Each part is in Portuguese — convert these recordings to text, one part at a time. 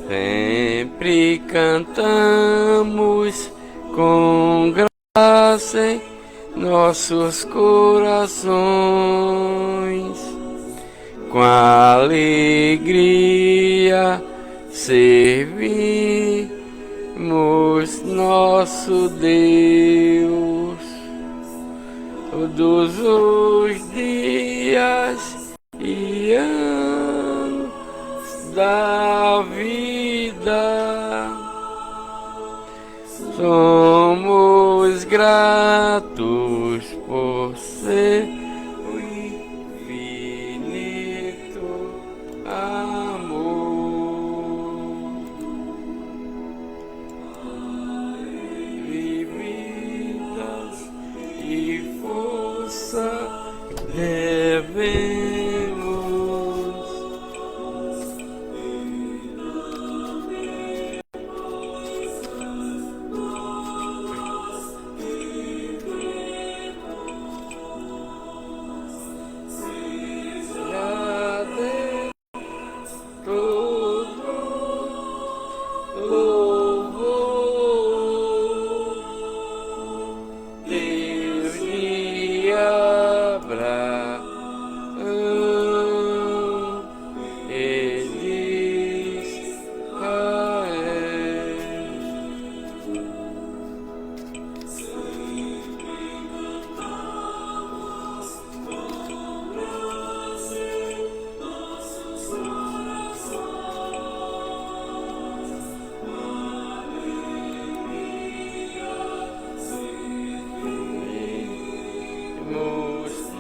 Sempre cantamos com graça em nossos corações, com alegria servimos nosso Deus todos os dias e anos da vida. Somos gratos por ser o infinito amor. Vidas e força devemos.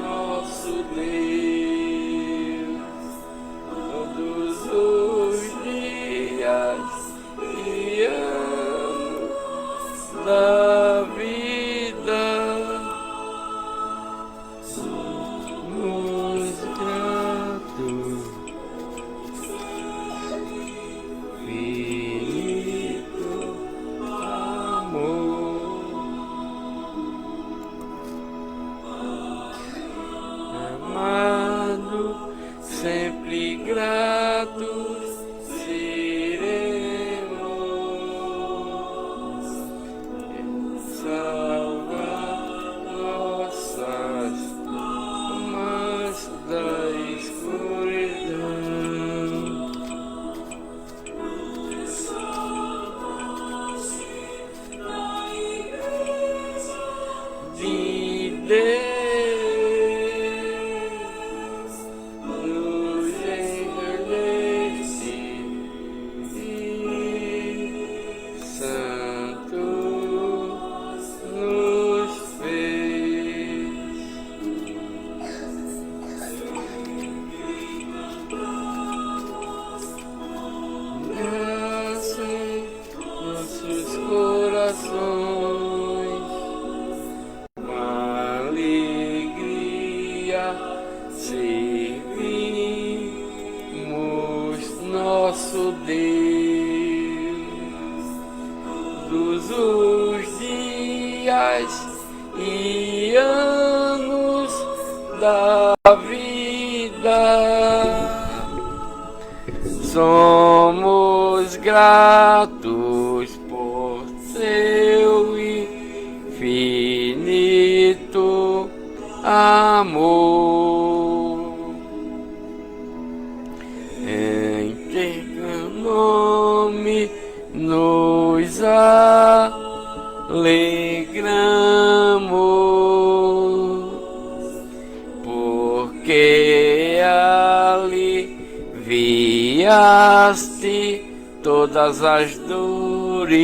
Nosso Deus todos os dias e anos da vida. Somos gratos, infinito amor. Sempre gratos seremos, salvar nossas almas da escuridão. De Deus corações, com alegria servimos nosso Deus todos os dias e anos da vida. Somos gratos por seu infinito amor. Em teu nome nos alegramos, porque aliviaste todas as dores.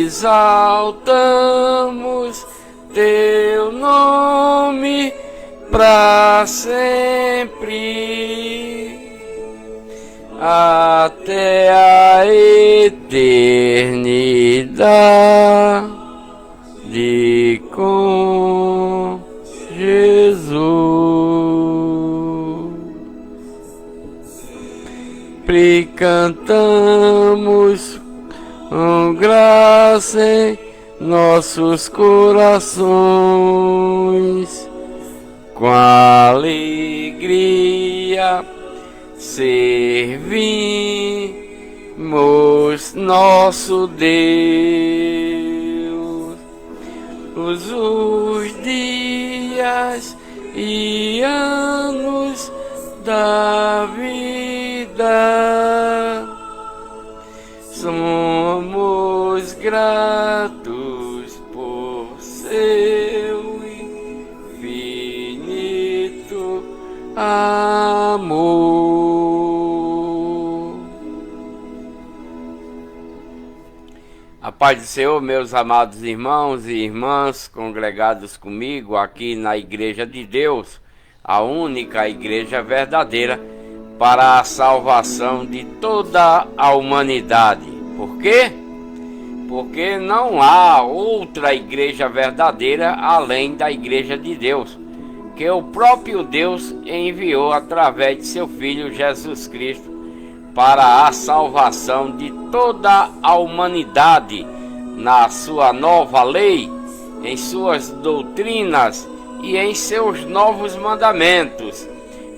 Exaltamos teu nome para sempre, até a eternidade com Jesus. Sempre cantamos com graça em nossos corações, com alegria servimos nosso Deus. Os dias e anos da vida somos gratos por seu infinito amor. A paz do Senhor, meus amados irmãos e irmãs congregados comigo aqui na Igreja de Deus, a única igreja verdadeira para a salvação de toda a humanidade. Por quê? Porque não há outra igreja verdadeira além da Igreja de Deus, que o próprio Deus enviou através de seu Filho Jesus Cristo para a salvação de toda a humanidade na sua nova lei, em suas doutrinas e em seus novos mandamentos.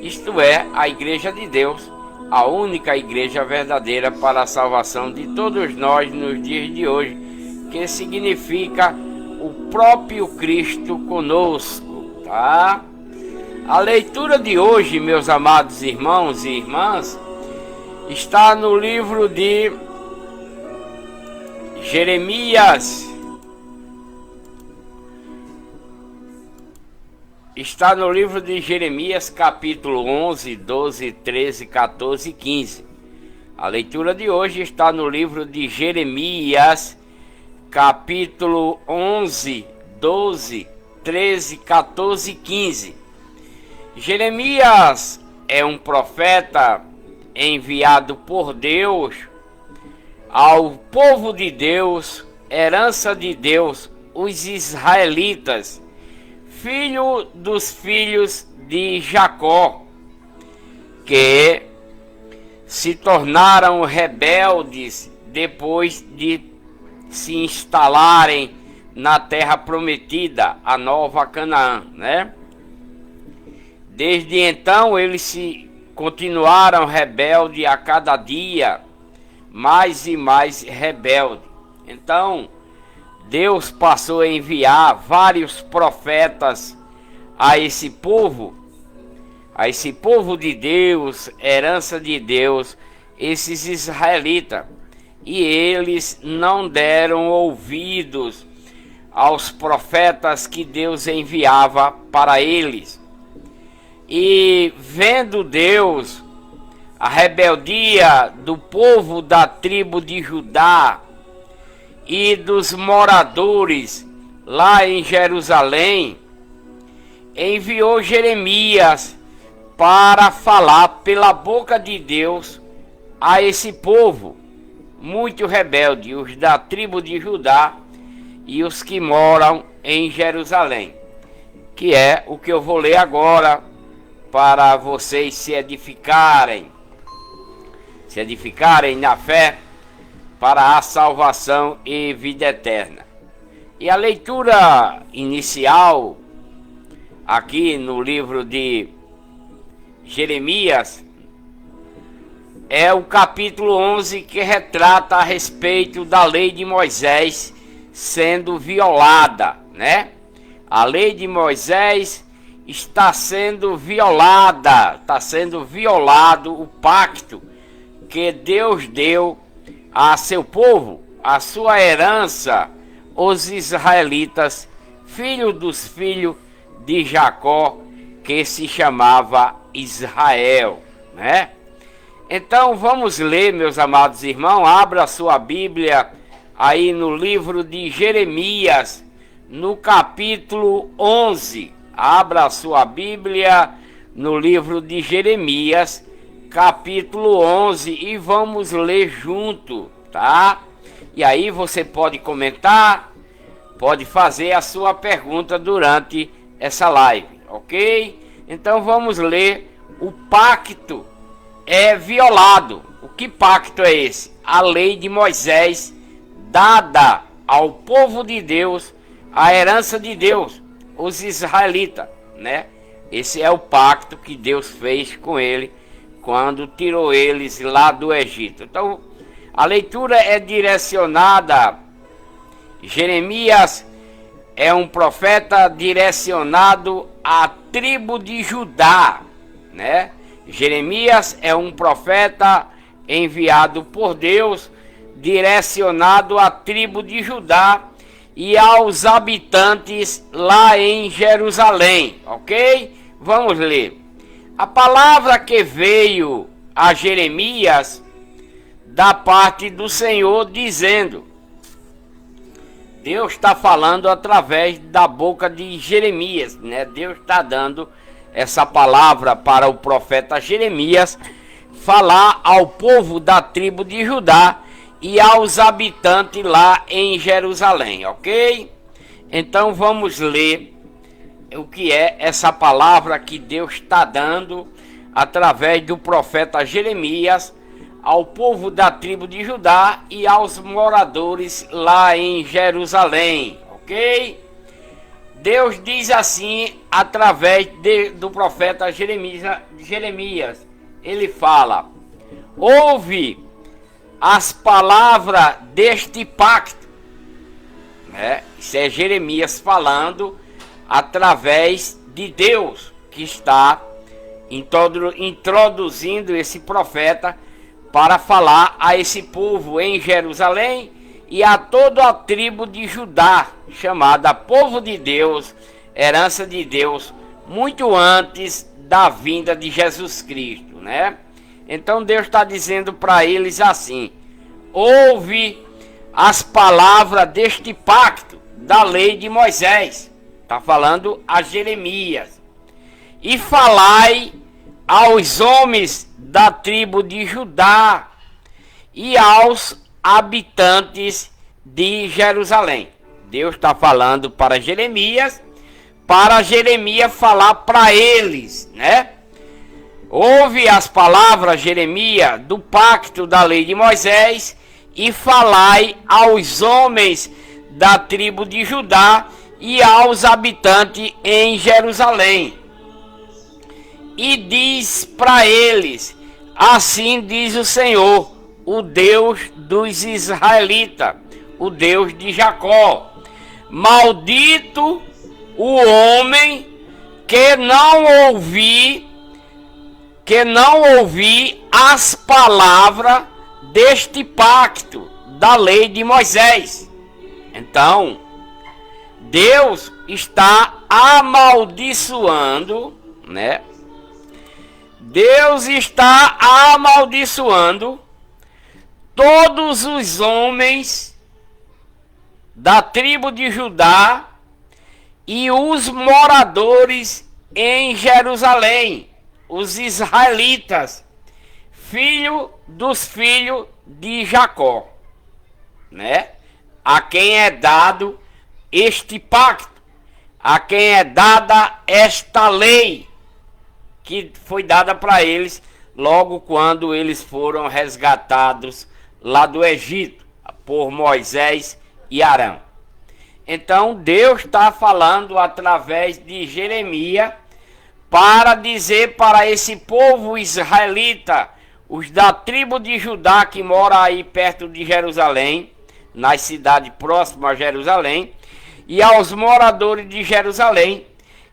Isto é, a Igreja de Deus, a única igreja verdadeira para a salvação de todos nós nos dias de hoje, que significa o próprio Cristo conosco, tá? A leitura de hoje, meus amados irmãos e irmãs, está no livro de Jeremias. Está no livro de Jeremias, capítulo 11, 12, 13, 14 e 15. A leitura de hoje está no livro de Jeremias, capítulo 11, 12, 13, 14 e 15. Jeremias é um profeta enviado por Deus ao povo de Deus, herança de Deus, os israelitas, filho dos filhos de Jacó, que se tornaram rebeldes depois de se instalarem na terra prometida, a Nova Canaã, né? Desde então eles se continuaram rebeldes a cada dia, mais e mais rebelde. Então Deus passou a enviar vários profetas a esse povo de Deus, herança de Deus, esses israelitas. E eles não deram ouvidos aos profetas que Deus enviava para eles. E vendo Deus a rebeldia do povo da tribo de Judá e dos moradores lá em Jerusalém, enviou Jeremias para falar pela boca de Deus a esse povo muito rebelde, os da tribo de Judá e os que moram em Jerusalém, que é o que eu vou ler agora para vocês se edificarem na fé para a salvação e vida eterna. E a leitura inicial aqui no livro de Jeremias é o capítulo 11, que retrata a respeito da lei de Moisés sendo violada, né? A lei de Moisés está sendo violada, está sendo violado o pacto que Deus deu a seu povo, a sua herança, os israelitas, filhos dos filhos de Jacó, que se chamava Israel, né? Então vamos ler, meus amados irmãos, abra a sua Bíblia aí no livro de Jeremias, no capítulo 11. Abra a sua Bíblia no livro de Jeremias, capítulo 11, e vamos ler junto, tá? E aí você pode comentar, pode fazer a sua pergunta durante essa live, ok? Então vamos ler. O pacto é violado. O que pacto é esse? A lei de Moisés, dada ao povo de Deus, a herança de Deus, os israelitas, né? Esse é o pacto que Deus fez com ele quando tirou eles lá do Egito. Então, a leitura é direcionada. Jeremias é um profeta direcionado à tribo de Judá, né? Jeremias é um profeta enviado por Deus, direcionado à tribo de Judá e aos habitantes lá em Jerusalém, ok? Vamos ler. A palavra que veio a Jeremias da parte do Senhor, dizendo... Deus está falando através da boca de Jeremias, né? Deus está dando essa palavra para o profeta Jeremias falar ao povo da tribo de Judá e aos habitantes lá em Jerusalém, ok? Então vamos ler o que é essa palavra que Deus está dando através do profeta Jeremias ao povo da tribo de Judá e aos moradores lá em Jerusalém, ok? Deus diz assim através do profeta Jeremias. Ele fala: ouve as palavras deste pacto, né? Isso é Jeremias falando através de Deus, que está introduzindo esse profeta para falar a esse povo em Jerusalém e a toda a tribo de Judá, chamada povo de Deus, herança de Deus, muito antes da vinda de Jesus Cristo, né? Então Deus está dizendo para eles assim: ouve as palavras deste pacto da lei de Moisés. Está falando a Jeremias. E falai aos homens da tribo de Judá e aos habitantes de Jerusalém. Deus está falando para Jeremias falar para eles, né? Ouve as palavras, Jeremias, do pacto da lei de Moisés e falai aos homens da tribo de Judá e aos habitantes em Jerusalém. E diz para eles: assim diz o Senhor, o Deus dos israelitas, o Deus de Jacó: maldito o homem que não ouvi as palavras deste pacto da lei de Moisés. Então, Deus está amaldiçoando, né? Deus está amaldiçoando todos os homens da tribo de Judá e os moradores em Jerusalém, os israelitas, dos filhos de Jacó, né? A quem é dado este pacto, a quem é dada esta lei, que foi dada para eles logo quando eles foram resgatados lá do Egito por Moisés e Arão. Então Deus está falando através de Jeremias para dizer para esse povo israelita, os da tribo de Judá que mora aí perto de Jerusalém, nas cidades próximas a Jerusalém, e aos moradores de Jerusalém,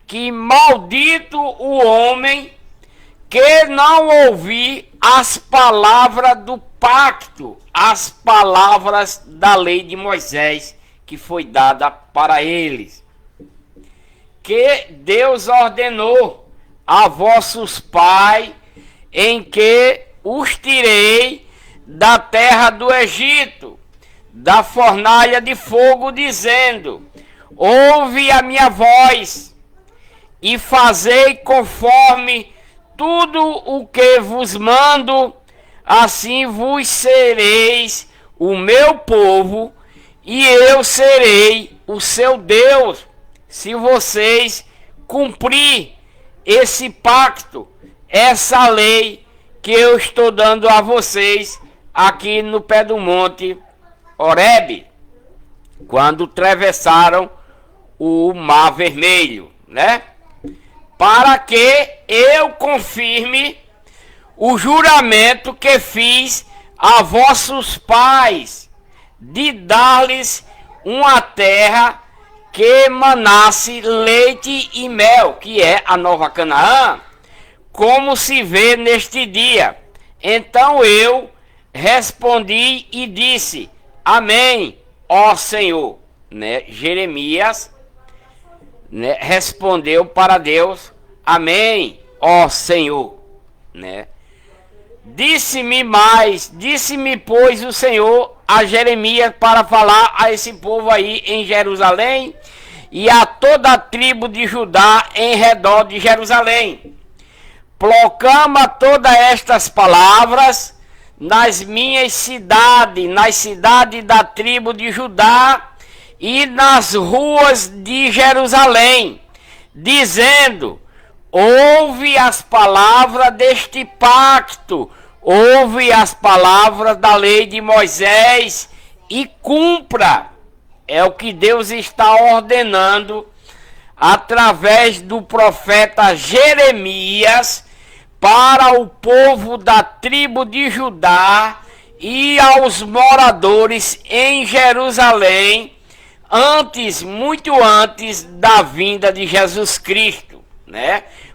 que maldito o homem que não ouvir as palavras do pacto, as palavras da lei de Moisés que foi dada para eles, que Deus ordenou a vossos pais, em que os tirei da terra do Egito, da fornalha de fogo, dizendo: ouve a minha voz e fazei conforme tudo o que vos mando, assim vos sereis o meu povo e eu serei o seu Deus, se vocês cumprir esse pacto, essa lei que eu estou dando a vocês aqui no pé do monte Horebe, quando atravessaram o Mar Vermelho, né? Para que eu confirme o juramento que fiz a vossos pais, de dar-lhes uma terra que manasse leite e mel, que é a Nova Canaã, como se vê neste dia. Então eu respondi e disse: Amém, ó Senhor. Jeremias respondeu para Deus: Amém, ó Senhor. Disse-me, pois, o Senhor a Jeremias para falar a esse povo aí em Jerusalém e a toda a tribo de Judá em redor de Jerusalém. Proclama todas estas palavras nas minhas cidades, nas cidades da tribo de Judá e nas ruas de Jerusalém, dizendo: ouve as palavras deste pacto, ouve as palavras da lei de Moisés e cumpra. É o que Deus está ordenando através do profeta Jeremias para o povo da tribo de Judá e aos moradores em Jerusalém, muito antes da vinda de Jesus Cristo,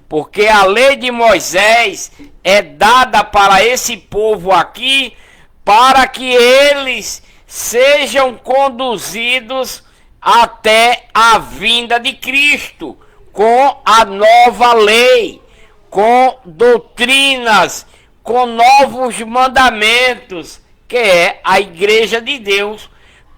Porque a lei de Moisés é dada para esse povo aqui, para que eles sejam conduzidos até a vinda de Cristo, com a nova lei, com doutrinas, com novos mandamentos, que é a igreja de Deus,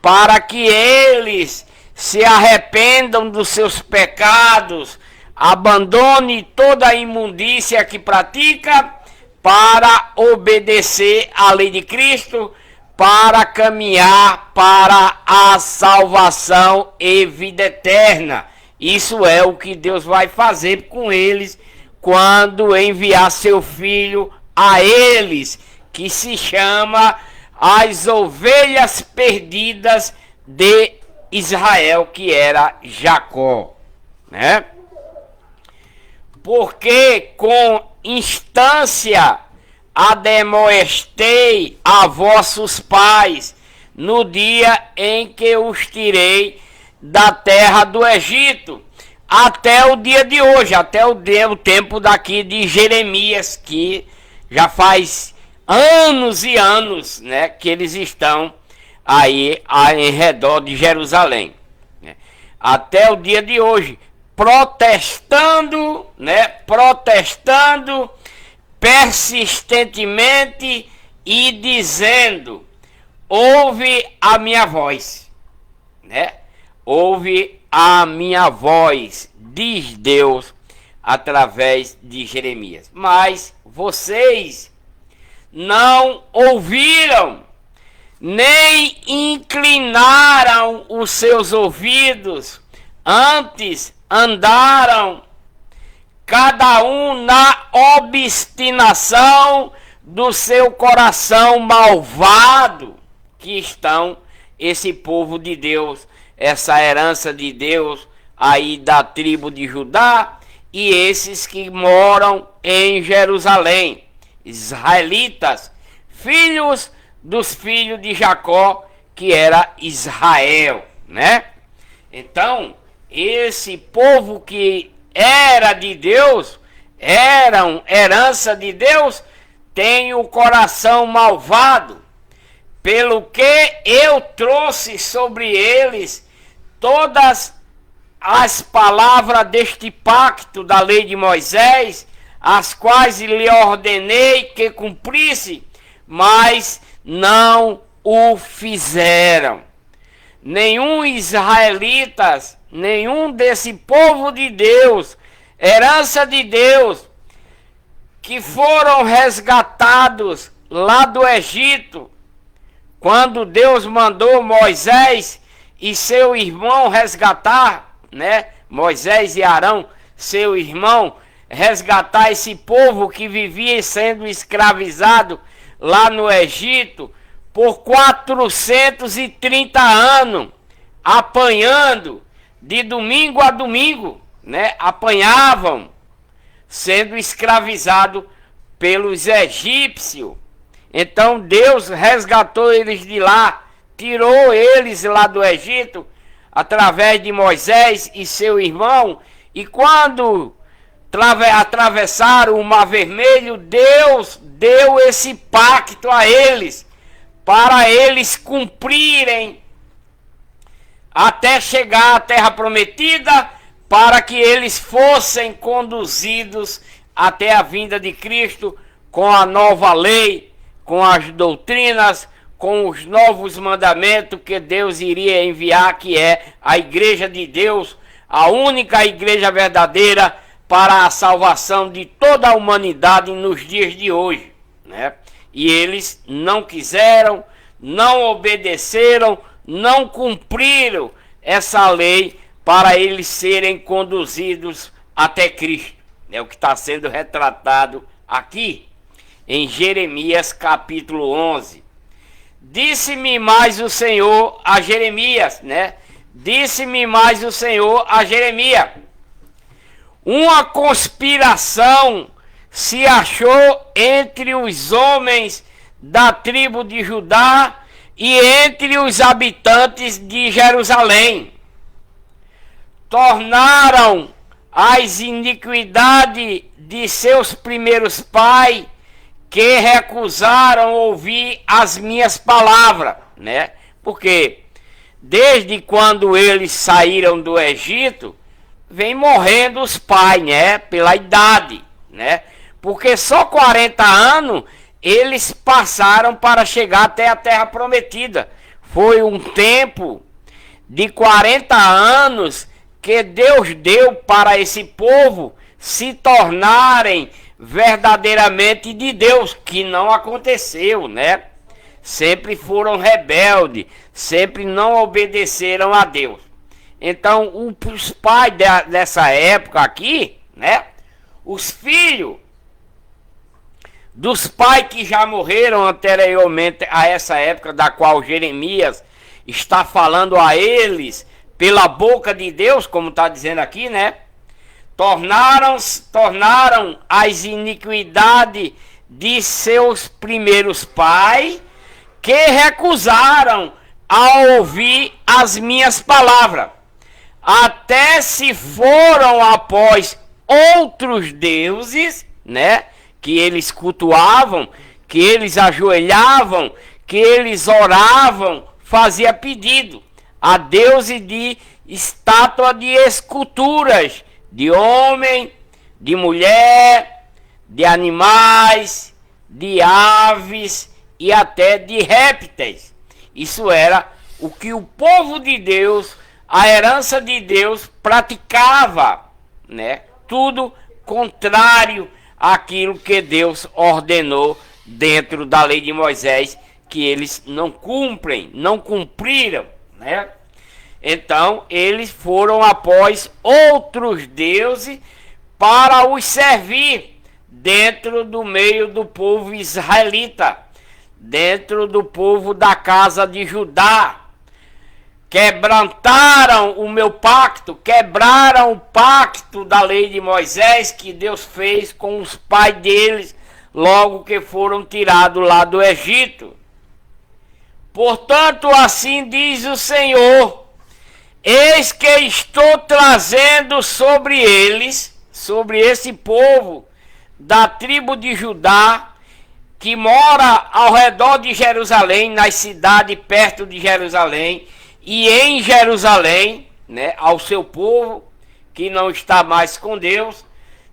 para que eles se arrependam dos seus pecados, abandone toda a imundícia que pratica, para obedecer à lei de Cristo, para caminhar para a salvação e vida eterna. Isso é o que Deus vai fazer com eles quando enviar seu Filho a eles, que se chama as ovelhas perdidas de Israel, que era Jacó, Porque com instância ademoestei a vossos pais no dia em que os tirei da terra do Egito, até o dia de hoje, até o tempo daqui de Jeremias, que já faz anos e anos, que eles estão aí em redor de Jerusalém, até o dia de hoje, protestando persistentemente e dizendo: ouve a minha voz, ouve a minha voz, diz Deus através de Jeremias. Mas vocês não ouviram, nem inclinaram os seus ouvidos, antes andaram cada um na obstinação do seu coração malvado, que estão esse povo de Deus, essa herança de Deus aí da tribo de Judá, e esses que moram em Jerusalém, israelitas, filhos dos filhos de Jacó, que era Israel, Então, esse povo que era de Deus, eram herança de Deus, tem o coração malvado, pelo que eu trouxe sobre eles todas as palavras deste pacto da lei de Moisés, as quais lhe ordenei que cumprisse, mas não o fizeram. Nenhum israelitas, nenhum desse povo de Deus, herança de Deus, que foram resgatados lá do Egito, quando Deus mandou Moisés e seu irmão resgatar, Moisés e Arão, seu irmão, resgatar esse povo que vivia sendo escravizado lá no Egito por 430 anos, apanhando de domingo a domingo, apanhavam, sendo escravizado pelos egípcios. Então Deus resgatou eles de lá, tirou eles lá do Egito, através de Moisés e seu irmão, e quando atravessaram o Mar Vermelho, Deus deu esse pacto a eles, para eles cumprirem até chegar à Terra Prometida, para que eles fossem conduzidos até a vinda de Cristo com a nova lei, com as doutrinas, com os novos mandamentos que Deus iria enviar, que é a Igreja de Deus, a única igreja verdadeira para a salvação de toda a humanidade nos dias de hoje, né? E eles não quiseram, não obedeceram, não cumpriram essa lei para eles serem conduzidos até Cristo. É o que está sendo retratado aqui em Jeremias capítulo 11. Disse-me mais o Senhor a Jeremias, né? Disse-me mais o Senhor a Jeremias: uma conspiração se achou entre os homens da tribo de Judá e entre os habitantes de Jerusalém. Tornaram as iniquidades de seus primeiros pais, que recusaram ouvir as minhas palavras, né? Porque desde quando eles saíram do Egito, vem morrendo os pais, né? Pela idade, né? Porque só 40 anos eles passaram para chegar até a Terra Prometida. Foi um tempo de 40 anos que Deus deu para esse povo se tornarem verdadeiramente de Deus, que não aconteceu, né? Sempre foram rebeldes, sempre não obedeceram a Deus. Então, os pais dessa época aqui, né? Os filhos dos pais que já morreram anteriormente a essa época, da qual Jeremias está falando a eles pela boca de Deus, como está dizendo aqui, né? Tornaram as iniquidades de seus primeiros pais, que recusaram a ouvir as minhas palavras. Até se foram após outros deuses, né? Que eles cultuavam, que eles ajoelhavam, que eles oravam, fazia pedido a deuses de estátua de esculturas, de homem, de mulher, de animais, de aves e até de répteis. Isso era o que o povo de Deus, a herança de Deus, praticava, né? Tudo contrário àquilo que Deus ordenou dentro da lei de Moisés, que eles não cumpriram, né? Então, eles foram após outros deuses para os servir dentro do meio do povo israelita, dentro do povo da casa de Judá. Quebrantaram o meu pacto, quebraram o pacto da lei de Moisés que Deus fez com os pais deles logo que foram tirados lá do Egito. Portanto, assim diz o Senhor: eis que estou trazendo sobre eles, sobre esse povo da tribo de Judá, que mora ao redor de Jerusalém, nas cidades perto de Jerusalém, e em Jerusalém, né, ao seu povo que não está mais com Deus.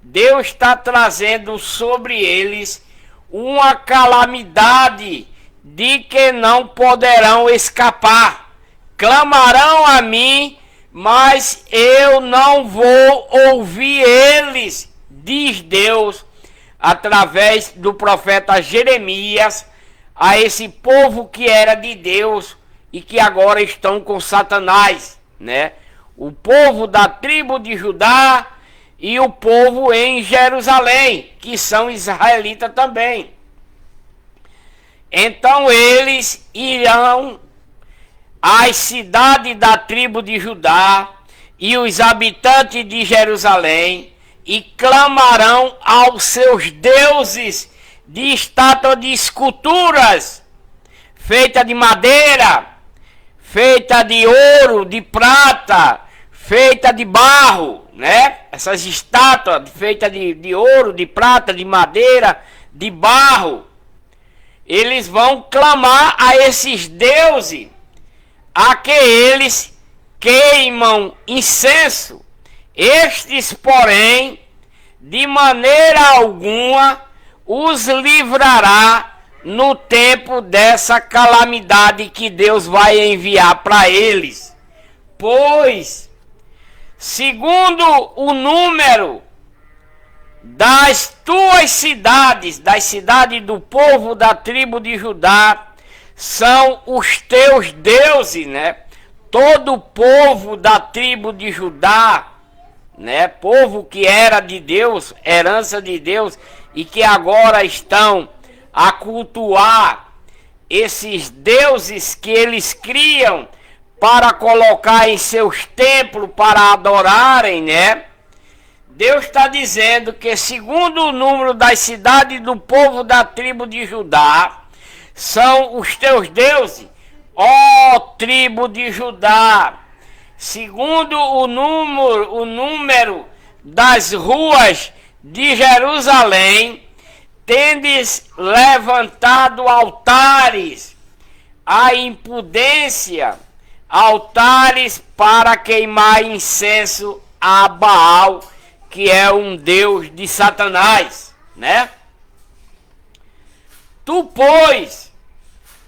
Deus está trazendo sobre eles uma calamidade de que não poderão escapar. Clamarão a mim, mas eu não vou ouvir eles, diz Deus, através do profeta Jeremias, a esse povo que era de Deus e que agora estão com Satanás, né? O povo da tribo de Judá e o povo em Jerusalém, que são israelitas também. Então eles irão às cidades da tribo de Judá e os habitantes de Jerusalém e clamarão aos seus deuses de estátua de esculturas, feita de madeira, feita de ouro, de prata, feita de barro, né? Essas estátuas feitas de ouro, de prata, de madeira, de barro. Eles vão clamar a esses deuses, a que eles queimam incenso. Estes, porém, de maneira alguma os livrará no tempo dessa calamidade que Deus vai enviar para eles. Pois, segundo o número das tuas cidades, das cidades do povo da tribo de Judá, são os teus deuses, né? Todo o povo da tribo de Judá, né? Povo que era de Deus, herança de Deus, e que agora estão a cultuar esses deuses que eles criam para colocar em seus templos para adorarem, né? Deus está dizendo que segundo o número das cidades do povo da tribo de Judá, são os teus deuses, ó tribo de Judá. Segundo o número das ruas de Jerusalém, tendes levantado altares à impudência, altares para queimar incenso a Baal, que é um deus de Satanás, né? Tu, pois,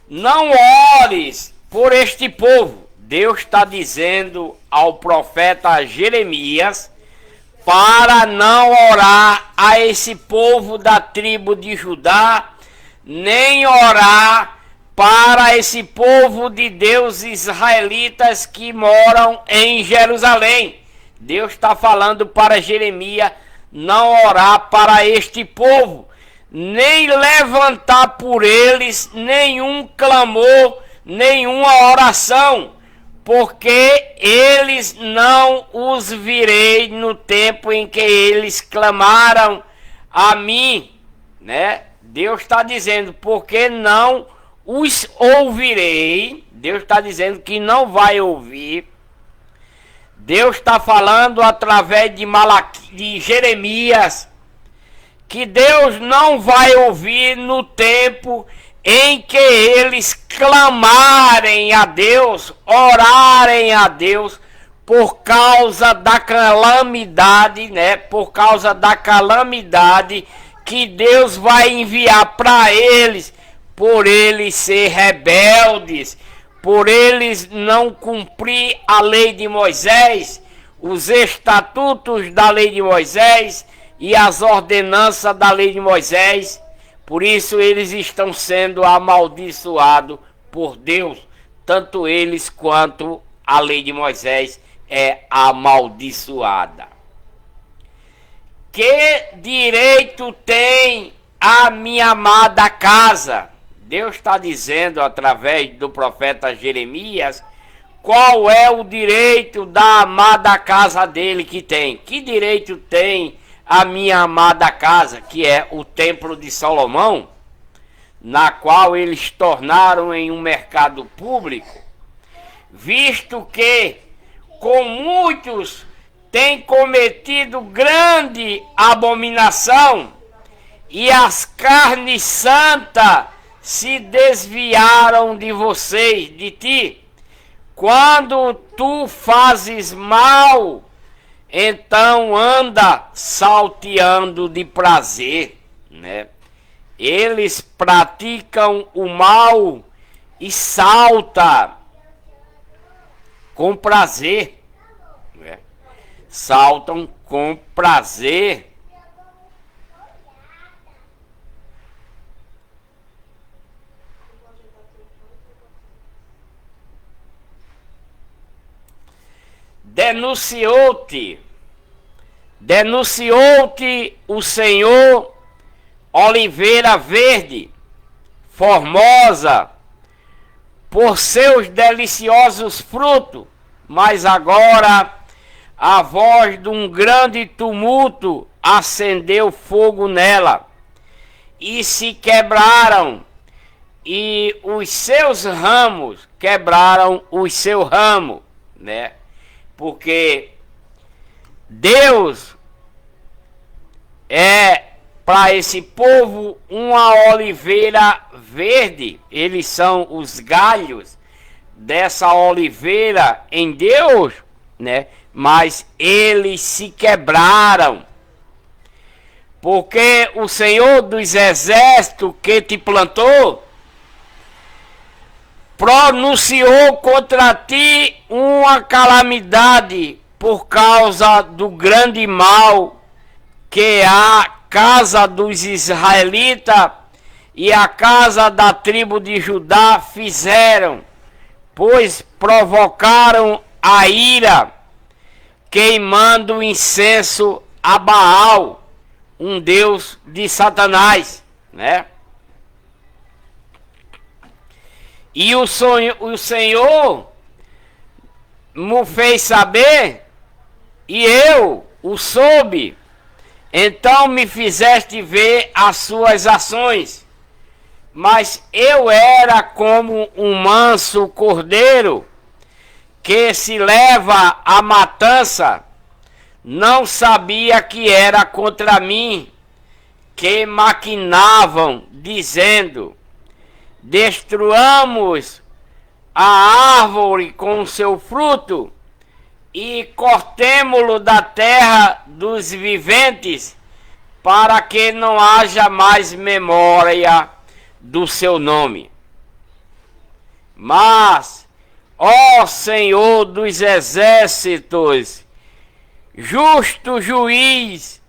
não ores por este povo. Deus está dizendo ao profeta Jeremias para não orar a esse povo da tribo de Judá, nem orar para esse povo de Deus israelitas que moram em Jerusalém. Deus está falando para Jeremias não orar para este povo, nem levantar por eles nenhum clamor, nenhuma oração, porque eles não os virei no tempo em que eles clamaram a mim, né? Deus está dizendo, porque não os ouvirei. Deus está dizendo que não vai ouvir. Deus está falando através de Jeremias que Deus não vai ouvir no tempo em que eles clamarem a Deus, orarem a Deus por causa da calamidade, né? Por causa da calamidade que Deus vai enviar para eles, por eles ser rebeldes, por eles não cumprir a lei de Moisés, os estatutos da lei de Moisés e as ordenanças da lei de Moisés. Por isso eles estão sendo amaldiçoados por Deus, tanto eles quanto a lei de Moisés é amaldiçoada. Que direito tem a minha amada casa? Deus está dizendo através do profeta Jeremias qual é o direito da amada casa dele que tem. Que direito tem a minha amada casa, que é o templo de Salomão, na qual eles tornaram em um mercado público, visto que com muitos têm cometido grande abominação e as carnes santas se desviaram de vocês, de ti. Quando tu fazes mal, então anda salteando de prazer, né? Eles praticam o mal e salta com prazer, né? Saltam com prazer. Denunciou-te o Senhor, oliveira verde, formosa, por seus deliciosos frutos, mas agora a voz de um grande tumulto acendeu fogo nela, e se quebraram, e os seus ramos quebraram o seu ramo, né? Porque Deus é para esse povo uma oliveira verde. Eles são os galhos dessa oliveira em Deus, né? Mas eles se quebraram. Porque o Senhor dos Exércitos que te plantou pronunciou contra ti uma calamidade por causa do grande mal que a casa dos israelitas e a casa da tribo de Judá fizeram, pois provocaram a ira, queimando incenso a Baal, um deus de Satanás, né? E o Senhor me fez saber, e eu o soube. Então me fizeste ver as suas ações, mas eu era como um manso cordeiro que se leva à matança. Não sabia que era contra mim que maquinavam, dizendo: destruamos a árvore com seu fruto e cortemo-lo da terra dos viventes, para que não haja mais memória do seu nome. Mas, ó Senhor dos exércitos, justo juiz,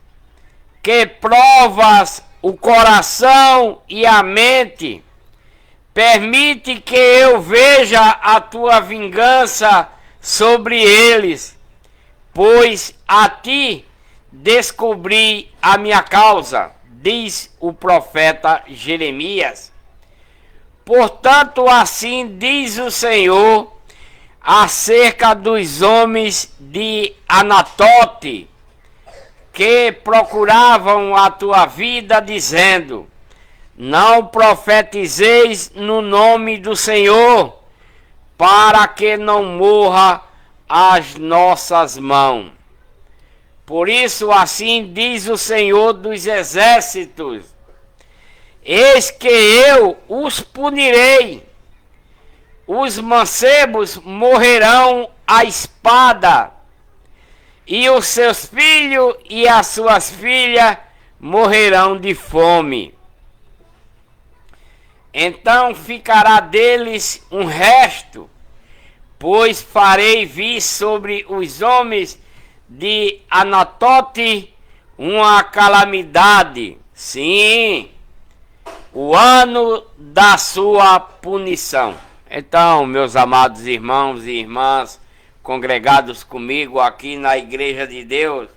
que provas o coração e a mente, permite que eu veja a tua vingança sobre eles, pois a ti descobri a minha causa, diz o profeta Jeremias. Portanto, assim diz o Senhor acerca dos homens de Anatote, que procuravam a tua vida, dizendo: não profetizeis no nome do Senhor, para que não morra as nossas mãos. Por isso, assim diz o Senhor dos exércitos: eis que eu os punirei, os mancebos morrerão à espada, e os seus filhos e as suas filhas morrerão de fome. Então ficará deles um resto, pois farei vir sobre os homens de Anatote uma calamidade, sim, o ano da sua punição. Então, meus amados irmãos e irmãs, congregados comigo aqui na Igreja de Deus,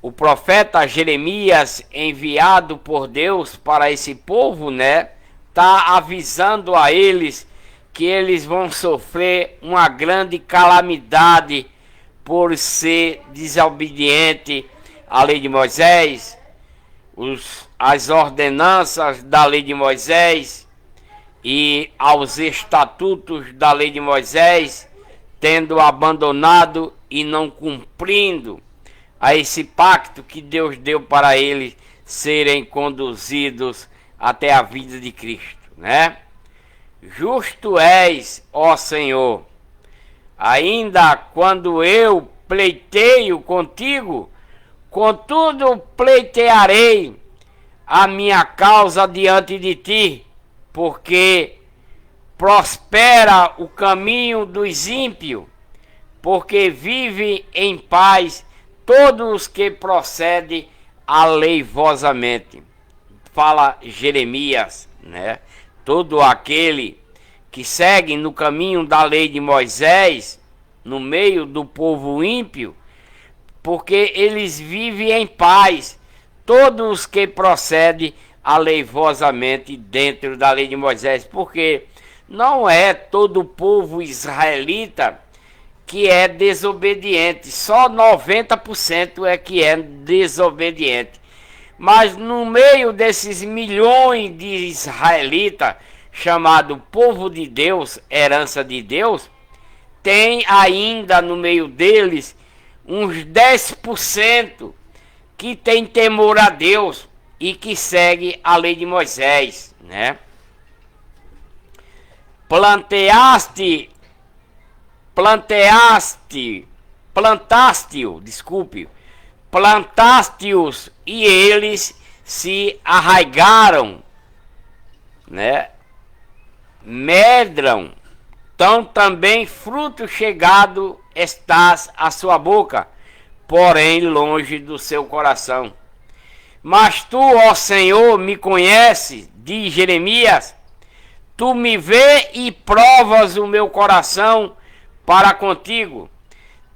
o profeta Jeremias, enviado por Deus para esse povo, né, tá avisando a eles que eles vão sofrer uma grande calamidade por ser desobediente à lei de Moisés, as ordenanças da lei de Moisés e aos estatutos da lei de Moisés, tendo abandonado e não cumprindo a esse pacto que Deus deu para eles serem conduzidos até a vida de Cristo, né? Justo és, ó Senhor, ainda quando eu pleiteio contigo, contudo pleitearei a minha causa diante de ti, porque prospera o caminho dos ímpios, porque vive em paz todos os que procedem aleivosamente. Fala Jeremias, né? Todo aquele que segue no caminho da lei de Moisés, no meio do povo ímpio, porque eles vivem em paz, todos os que procedem aleivosamente dentro da lei de Moisés, porque não é todo o povo israelita que é desobediente. Só 90% é que é desobediente. Mas no meio desses milhões de israelitas, chamado povo de Deus, herança de Deus, tem ainda no meio deles uns 10% que tem temor a Deus e que segue a lei de Moisés, né? Plantaste-os e eles se arraigaram, né? Medram, tão também fruto chegado estás à sua boca, porém longe do seu coração. Mas tu, ó Senhor, me conheces, diz Jeremias, tu me vês e provas o meu coração para contigo.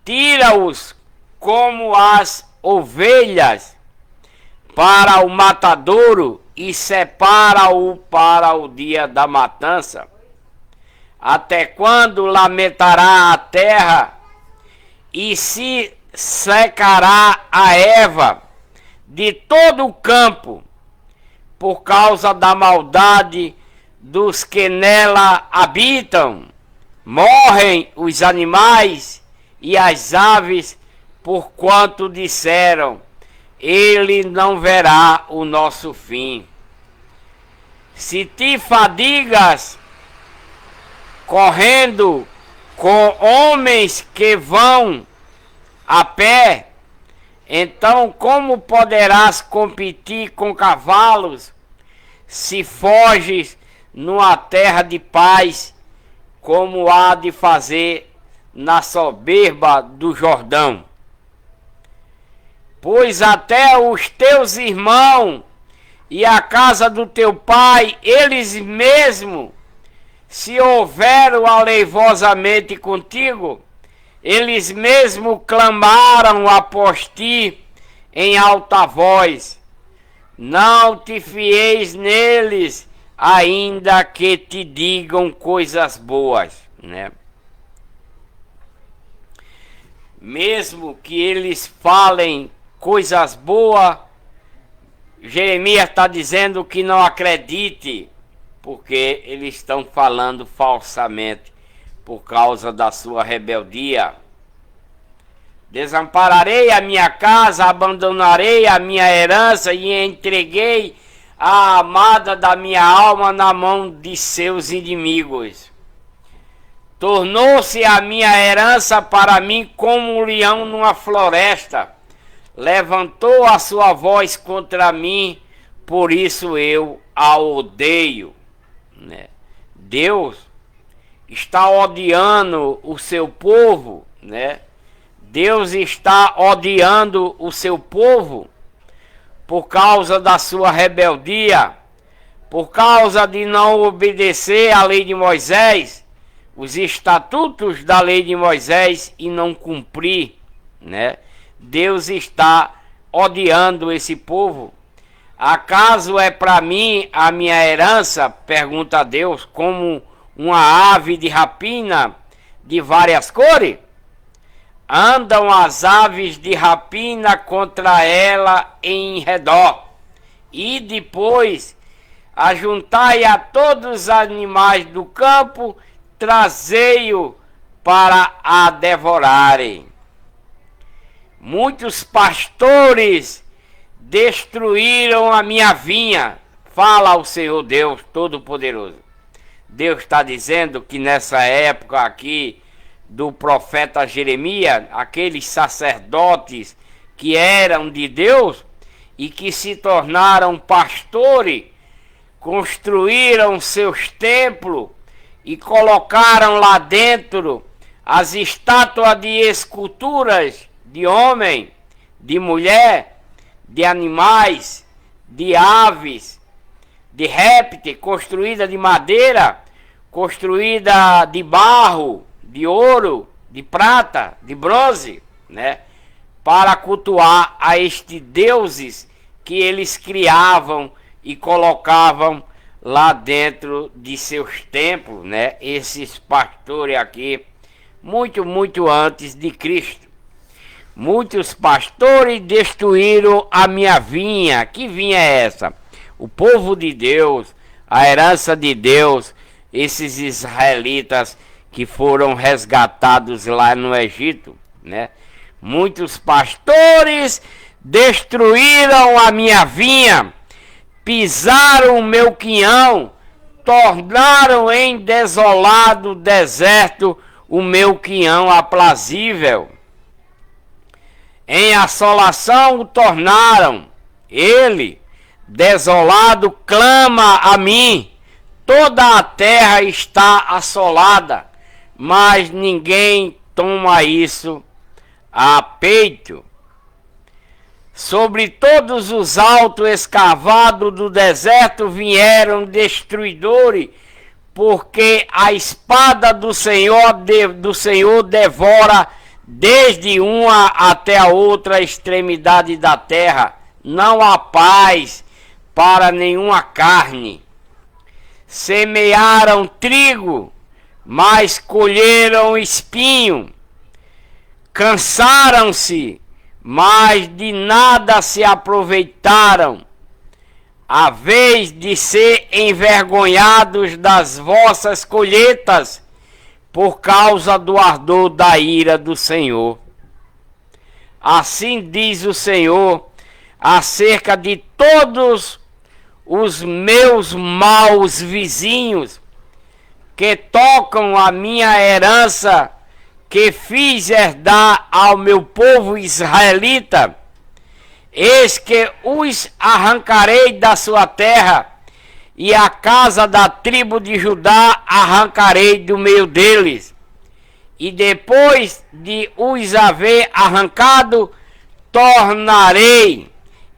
Tira-os como as ovelhas para o matadouro e separa-o para o dia da matança. Até quando lamentará a terra e se secará a erva de todo o campo por causa da maldade dos que nela habitam? Morrem os animais e as aves, porquanto disseram, ele não verá o nosso fim. Se te fadigas correndo com homens que vão a pé, então como poderás competir com cavalos? Se foges numa terra de paz, como há de fazer na soberba do Jordão? Pois até os teus irmãos e a casa do teu pai, eles mesmos, se houveram aleivosamente contigo, eles mesmos clamaram após ti em alta voz. Não te fieis neles, ainda que te digam coisas boas, né? Mesmo que eles falem coisas boas, Jeremias está dizendo que não acredite, porque eles estão falando falsamente por causa da sua rebeldia. Desampararei a minha casa, abandonarei a minha herança e entreguei a amada da minha alma na mão de seus inimigos. Tornou-se a minha herança para mim como um leão numa floresta. Levantou a sua voz contra mim, por isso eu a odeio, né? Deus está odiando o seu povo, né? Deus está odiando o seu povo por causa da sua rebeldia, por causa de não obedecer à lei de Moisés, os estatutos da lei de Moisés e não cumprir, né? Deus está odiando esse povo. Acaso é para mim a minha herança, pergunta Deus, como uma ave de rapina de várias cores? Andam as aves de rapina contra ela em redor, e depois ajuntai a todos os animais do campo, trazei-o para a devorarem. Muitos pastores destruíram a minha vinha, fala o Senhor Deus Todo-Poderoso. Deus está dizendo que nessa época aqui do profeta Jeremias, aqueles sacerdotes que eram de Deus e que se tornaram pastores, construíram seus templos e colocaram lá dentro as estátuas de esculturas de homem, de mulher, de animais, de aves, de répteis, construída de madeira, construída de barro, de ouro, de prata, de bronze, né? Para cultuar a estes deuses que eles criavam e colocavam lá dentro de seus templos, né? Esses pastores aqui, muito antes de Cristo. Muitos pastores destruíram a minha vinha. Que vinha é essa? O povo de Deus, a herança de Deus, esses israelitas que foram resgatados lá no Egito, né? Muitos pastores destruíram a minha vinha, pisaram o meu quinhão, tornaram em desolado deserto o meu quinhão aprazível. Em assolação o tornaram, ele, desolado, clama a mim. Toda a terra está assolada, mas ninguém toma isso a peito. Sobre todos os altos escavados do deserto vieram destruidores, porque a espada do Senhor devora desde uma até a outra extremidade da terra. Não há paz para nenhuma carne. Semearam trigo, mas colheram espinho. Cansaram-se, mas de nada se aproveitaram. A vez de ser envergonhados das vossas colheitas, por causa do ardor da ira do Senhor. Assim diz o Senhor acerca de todos os meus maus vizinhos, que tocam a minha herança, que fiz herdar ao meu povo israelita. Eis que os arrancarei da sua terra, e a casa da tribo de Judá arrancarei do meio deles. E depois de os haver arrancado, tornarei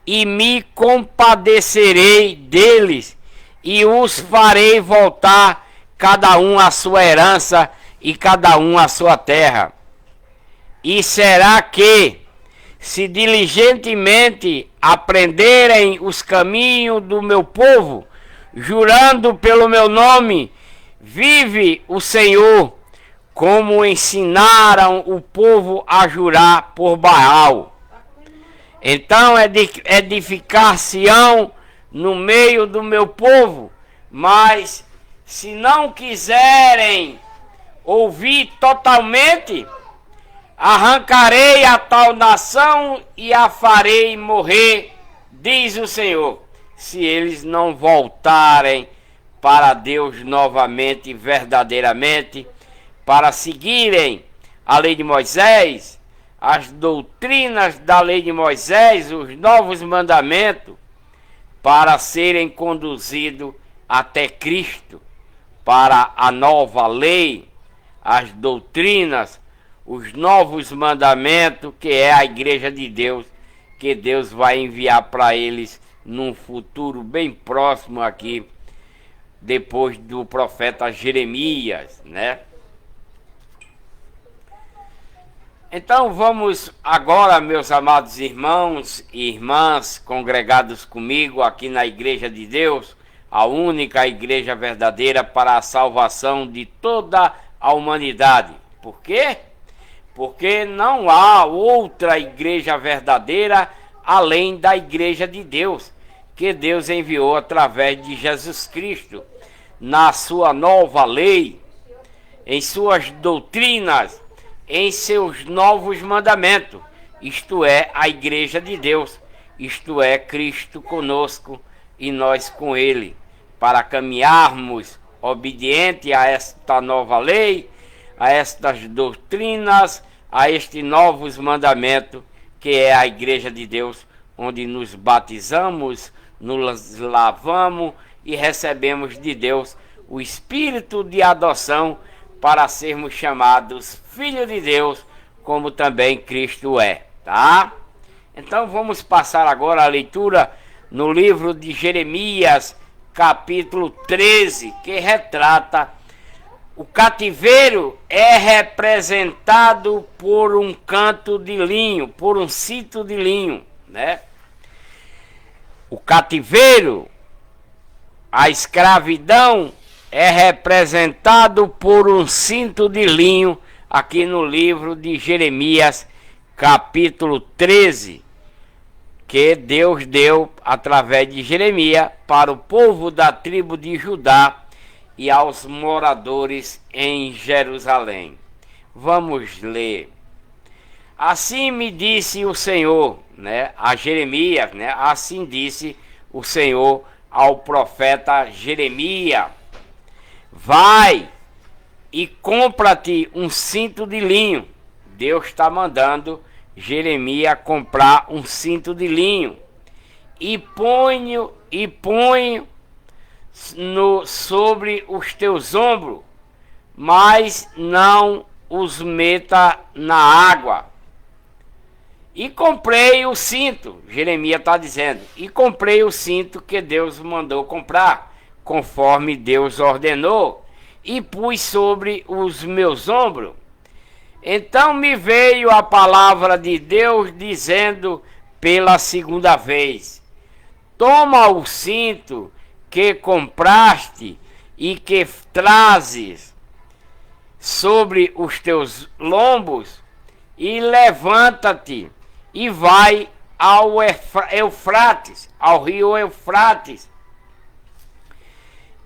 e me compadecerei deles, e os farei voltar, cada um à sua herança e cada um à sua terra. E será que, se diligentemente aprenderem os caminhos do meu povo, jurando pelo meu nome, vive o Senhor, como ensinaram o povo a jurar por Baal. Então edificar-se-ão no meio do meu povo, mas se não quiserem ouvir totalmente, arrancarei a tal nação e a farei morrer, diz o Senhor, se eles não voltarem para Deus novamente, verdadeiramente, para seguirem a lei de Moisés, as doutrinas da lei de Moisés, os novos mandamentos, para serem conduzidos até Cristo, para a nova lei, as doutrinas, os novos mandamentos, que é a igreja de Deus, que Deus vai enviar para eles num futuro bem próximo aqui, depois do profeta Jeremias, né? Então vamos agora, meus amados irmãos e irmãs, congregados comigo aqui na Igreja de Deus, a única igreja verdadeira para a salvação de toda a humanidade. Por quê? Porque não há outra igreja verdadeira além da Igreja de Deus, que Deus enviou através de Jesus Cristo, na sua nova lei, em suas doutrinas, em seus novos mandamentos, isto é, a Igreja de Deus, isto é, Cristo conosco e nós com Ele, para caminharmos obediente a esta nova lei, a estas doutrinas, a estes novos mandamentos, que é a Igreja de Deus, onde nos batizamos, nos lavamos e recebemos de Deus o Espírito de adoção, para sermos chamados filhos de Deus, como também Cristo é, tá? Então vamos passar agora a leitura no livro de Jeremias, capítulo 13, que retrata o cativeiro. É representado por um canto de linho, por um cinto de linho, né? O cativeiro, a escravidão, é representado por um cinto de linho aqui no livro de Jeremias, capítulo 13, que Deus deu através de Jeremias para o povo da tribo de Judá e aos moradores em Jerusalém. Vamos ler. Assim me disse o Senhor, né, a Jeremias, né, assim disse o Senhor ao profeta Jeremias: vai e compra-te um cinto de linho. Deus está mandando Jeremias comprar um cinto de linho e põe sobre os teus ombros, mas não os meta na água. E comprei o cinto, Jeremias está dizendo, e comprei o cinto que Deus mandou comprar, conforme Deus ordenou, e pus sobre os meus ombros. Então me veio a palavra de Deus dizendo pela segunda vez: toma o cinto que compraste e que trazes sobre os teus lombos, e levanta-te e vai ao Eufrates, ao rio Eufrates,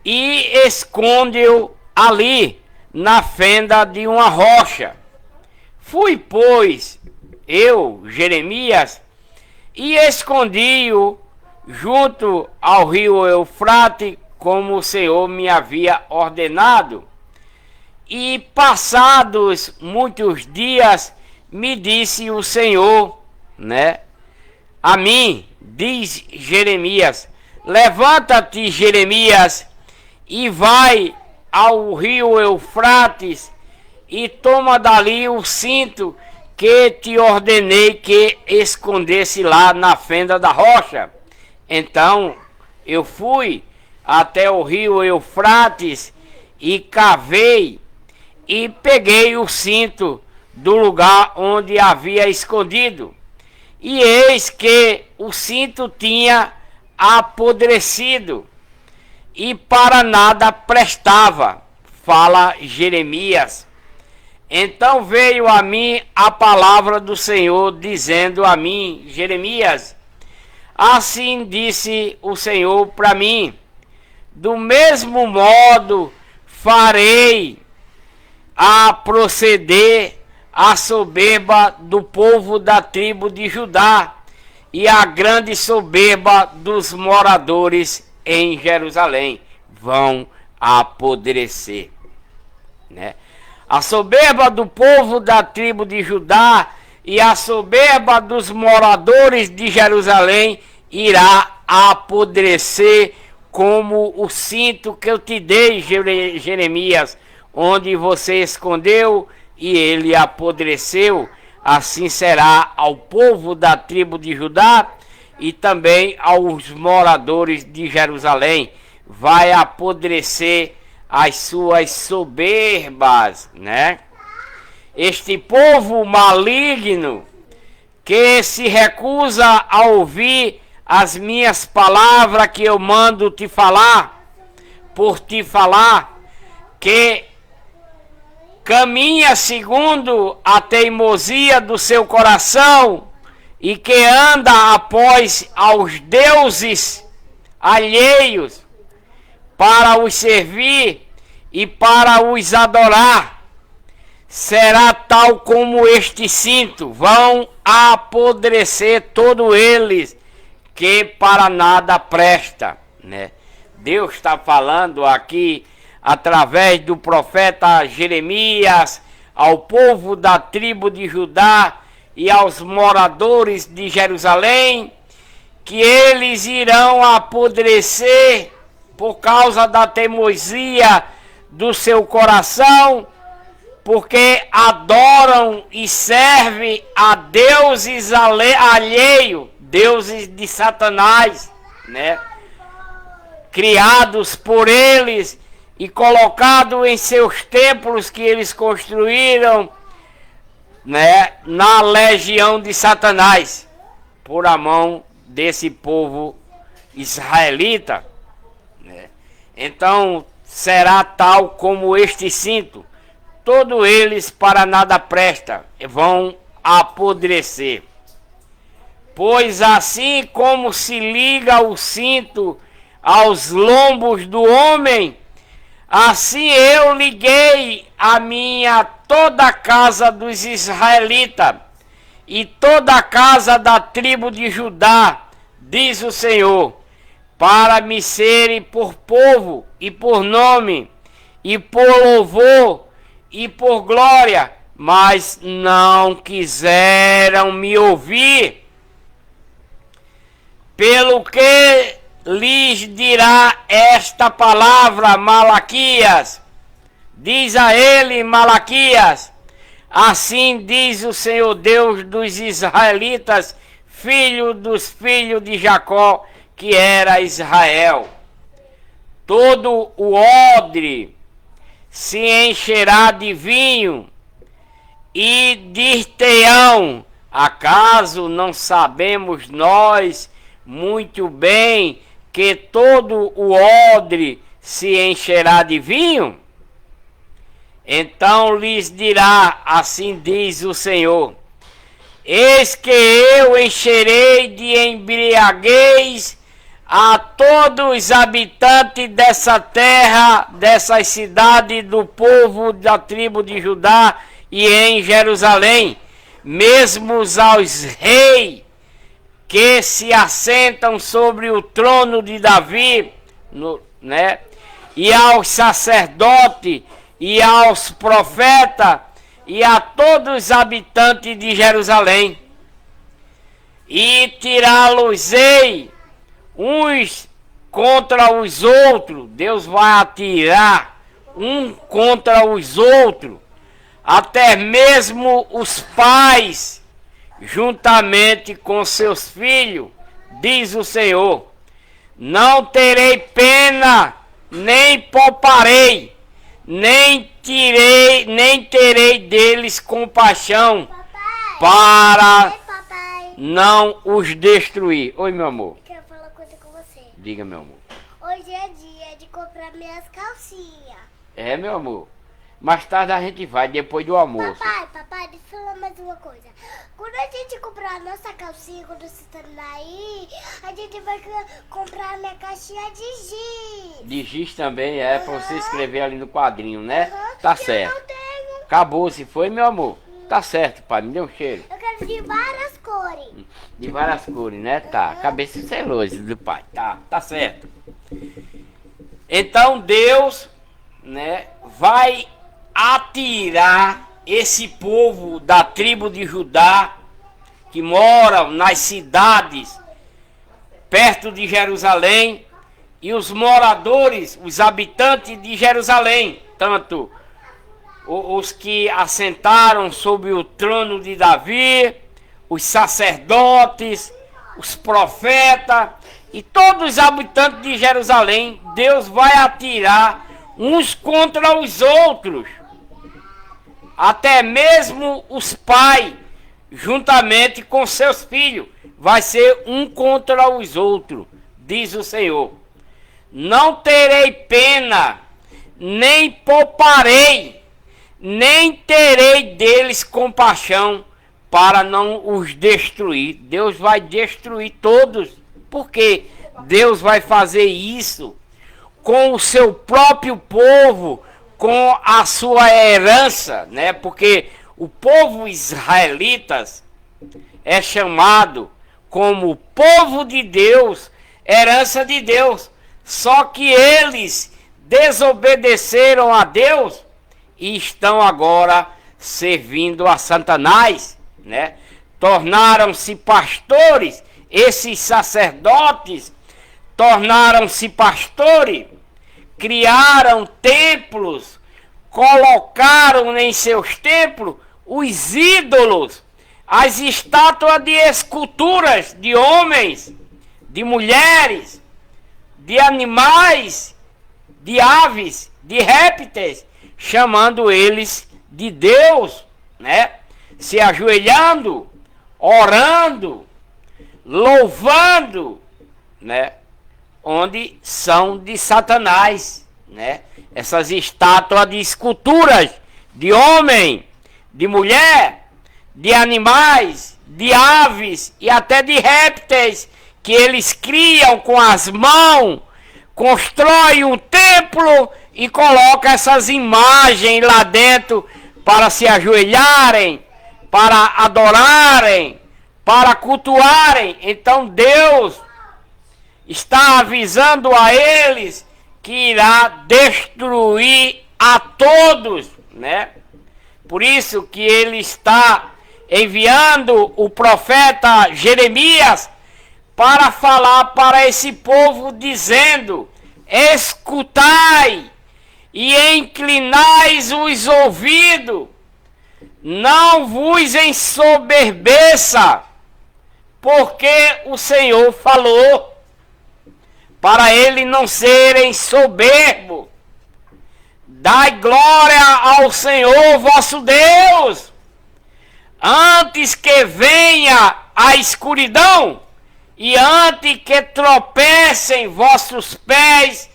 e esconde-o ali na fenda de uma rocha. Fui, pois, eu, Jeremias, e escondi-o junto ao rio Eufrates, como o Senhor me havia ordenado. E passados muitos dias, me disse o Senhor, né, a mim, diz Jeremias: levanta-te, Jeremias, e vai ao rio Eufrates, e toma dali o cinto que te ordenei que escondesse lá na fenda da rocha. Então eu fui até o rio Eufrates e cavei e peguei o cinto do lugar onde havia escondido. E eis que o cinto tinha apodrecido e para nada prestava, fala Jeremias. Então veio a mim a palavra do Senhor, dizendo a mim: Jeremias, assim disse o Senhor para mim: do mesmo modo farei a proceder a soberba do povo da tribo de Judá e a grande soberba dos moradores em Jerusalém. Vão apodrecer, né? A soberba do povo da tribo de Judá e a soberba dos moradores de Jerusalém irá apodrecer como o cinto que eu te dei, Jeremias, onde você escondeu e ele apodreceu. Assim será ao povo da tribo de Judá e também aos moradores de Jerusalém. Vai apodrecer as suas soberbas, né? Este povo maligno que se recusa a ouvir as minhas palavras que eu mando te falar, por te falar, que caminha segundo a teimosia do seu coração e que anda após aos deuses alheios para os servir e para os adorar, será tal como este cinto, vão apodrecer todos eles, que para nada presta, né? Deus está falando aqui através do profeta Jeremias ao povo da tribo de Judá e aos moradores de Jerusalém, que eles irão apodrecer por causa da teimosia do seu coração, porque adoram e servem a deuses alheios, deuses de Satanás, né? Criados por eles e colocados em seus templos que eles construíram, né, na legião de Satanás, por a mão desse povo israelita, né? Então será tal como este cinto, todos eles para nada presta, vão apodrecer. Pois assim como se liga o cinto aos lombos do homem, assim eu liguei a minha toda a casa dos israelitas e toda a casa da tribo de Judá, diz o Senhor, para me serem por povo e por nome, e por louvor e por glória, mas não quiseram me ouvir. Pelo que lhes dirá esta palavra, Malaquias? Diz a ele, Malaquias, assim diz o Senhor Deus dos israelitas, filho dos filhos de Jacó, que era Israel. Todo o odre se encherá de vinho, e dir-te-ão, acaso não sabemos nós muito bem que todo o odre se encherá de vinho? Então lhes dirá, assim diz o Senhor, eis que eu encherei de embriaguez a todos os habitantes dessa terra, dessas cidades do povo da tribo de Judá e em Jerusalém, mesmo aos reis que se assentam sobre o trono de Davi, e aos sacerdotes, e aos profetas, e a todos os habitantes de Jerusalém. E tirá-los-ei uns contra os outros. Deus vai atirar um contra os outros, até mesmo os pais, juntamente com seus filhos, diz o Senhor. Não terei pena, nem pouparei, nem terei deles compaixão, para não os destruir. Oi, meu amor. Eu quero falar uma coisa com você. Diga, meu amor. Hoje é dia de comprar minhas calcinhas. É, meu amor. Mais tarde a gente vai, depois do almoço. Papai, deixa eu falar mais uma coisa. Quando a gente comprar a nossa calcinha, quando você terminar aí, a gente vai comprar a minha caixinha de giz. De giz também, pra você escrever ali no quadrinho, né? Tá Que certo. eu não tenho. Acabou, se foi, meu amor. Tá certo, pai, me dê um cheiro. Eu quero de várias cores. De várias cores, né? Tá. Cabeça celosa do pai. Tá certo. Então Deus, né, vai atirar esse povo da tribo de Judá, que moram nas cidades perto de Jerusalém, e os moradores, os habitantes de Jerusalém, tanto os que assentaram sobre o trono de Davi, os sacerdotes, os profetas e todos os habitantes de Jerusalém. Deus vai atirar uns contra os outros, até mesmo os pais, juntamente com seus filhos, vai ser um contra os outros, diz o Senhor. Não terei pena, nem pouparei, nem terei deles compaixão, para não os destruir. Deus vai destruir todos, porque Deus vai fazer isso com o seu próprio povo, com a sua herança, né? Porque o povo israelitas é chamado como povo de Deus, herança de Deus. Só que eles desobedeceram a Deus e estão agora servindo a Satanás, né? Tornaram-se pastores, esses sacerdotes tornaram-se pastores, criaram templos, colocaram em seus templos os ídolos, as estátuas de esculturas de homens, de mulheres, de animais, de aves, de répteis, chamando eles de Deus, né? Se ajoelhando, orando, louvando, né? Onde são de Satanás, né? Essas estátuas de esculturas de homem, de mulher, de animais, de aves e até de répteis que eles criam com as mãos, constroem um templo e colocam essas imagens lá dentro para se ajoelharem, para adorarem, para cultuarem. Então Deus está avisando a eles que irá destruir a todos, né? Por isso que ele está enviando o profeta Jeremias para falar para esse povo, dizendo: escutai e inclinais os ouvidos, não vos ensoberbeça, porque o Senhor falou para ele não serem soberbos. Dai glória ao Senhor vosso Deus, antes que venha a escuridão e antes que tropecem vossos pés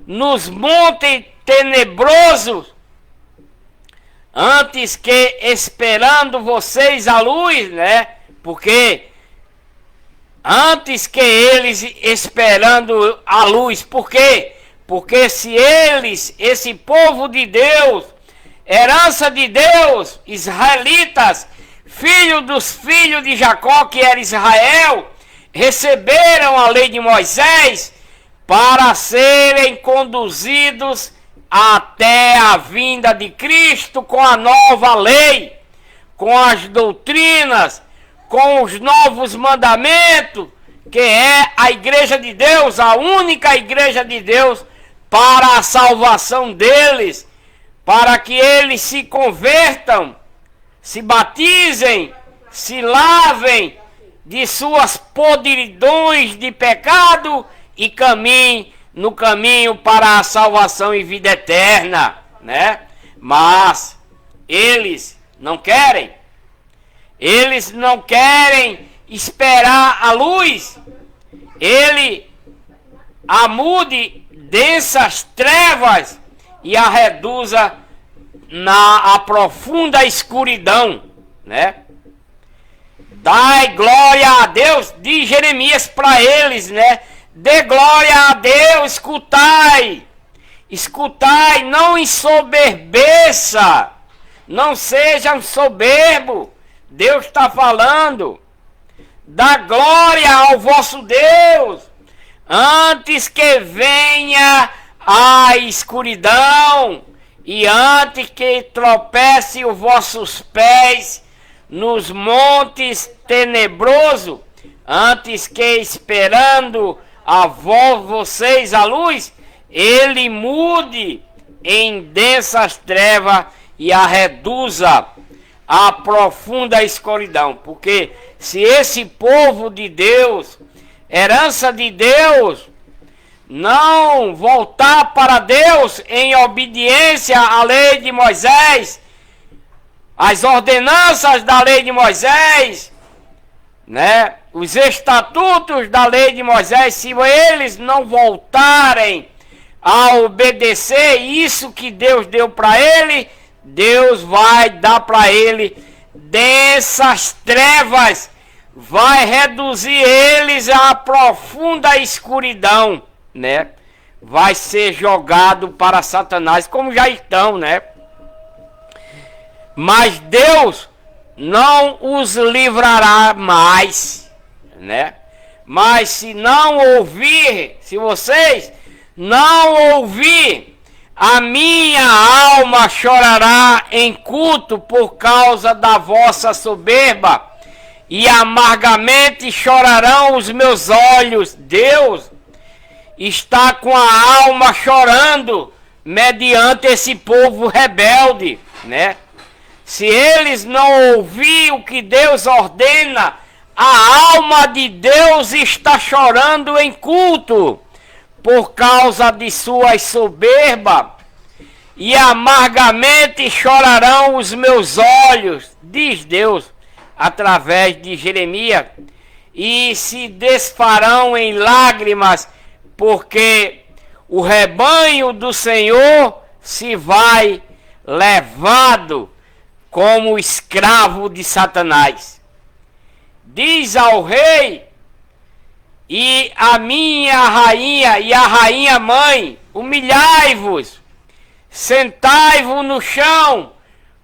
nos montes tenebrosos, antes que esperando vocês a luz, né? Porque antes que eles esperando a luz, por quê? Porque se eles, esse povo de Deus, herança de Deus, israelitas, filho dos filhos de Jacó, que era Israel, receberam a lei de Moisés para serem conduzidos até a vinda de Cristo com a nova lei, com as doutrinas, com os novos mandamentos, que é a igreja de Deus, a única igreja de Deus, para a salvação deles, para que eles se convertam, se batizem, se lavem de suas podridões de pecado e caminhem no caminho para a salvação e vida eterna, né? Mas eles não querem. Eles não querem esperar a luz. Ele a mude densas trevas e a reduza na profunda escuridão, né? Dai glória a Deus, diz Jeremias para eles, né? Dê glória a Deus, escutai. Escutai, não ensoberbeça. Não sejam soberbos. Deus está falando. Dá glória ao vosso Deus, antes que venha a escuridão e antes que tropece os vossos pés nos montes tenebrosos, antes que esperando a vocês a luz, ele mude em densas trevas e a reduza a profunda escuridão. Porque se esse povo de Deus, herança de Deus, não voltar para Deus em obediência à lei de Moisés, as ordenanças da lei de Moisés, né? Os estatutos da lei de Moisés, se eles não voltarem a obedecer isso que Deus deu para ele, Deus vai dar para ele dessas trevas, vai reduzir eles à profunda escuridão, né? Vai ser jogado para Satanás, como já estão, né? Mas Deus não os livrará mais, né? Mas se não ouvir, se vocês não ouvir, a minha alma chorará em culto por causa da vossa soberba, e amargamente chorarão os meus olhos. Deus está com a alma chorando mediante esse povo rebelde, né? Se eles não ouvirem o que Deus ordena, a alma de Deus está chorando em culto por causa de sua soberba, e amargamente chorarão os meus olhos, diz Deus através de Jeremias, e se desfarão em lágrimas, porque o rebanho do Senhor se vai levado como escravo de Satanás. Diz ao rei e a minha rainha e a rainha mãe: humilhai-vos, sentai-vos no chão,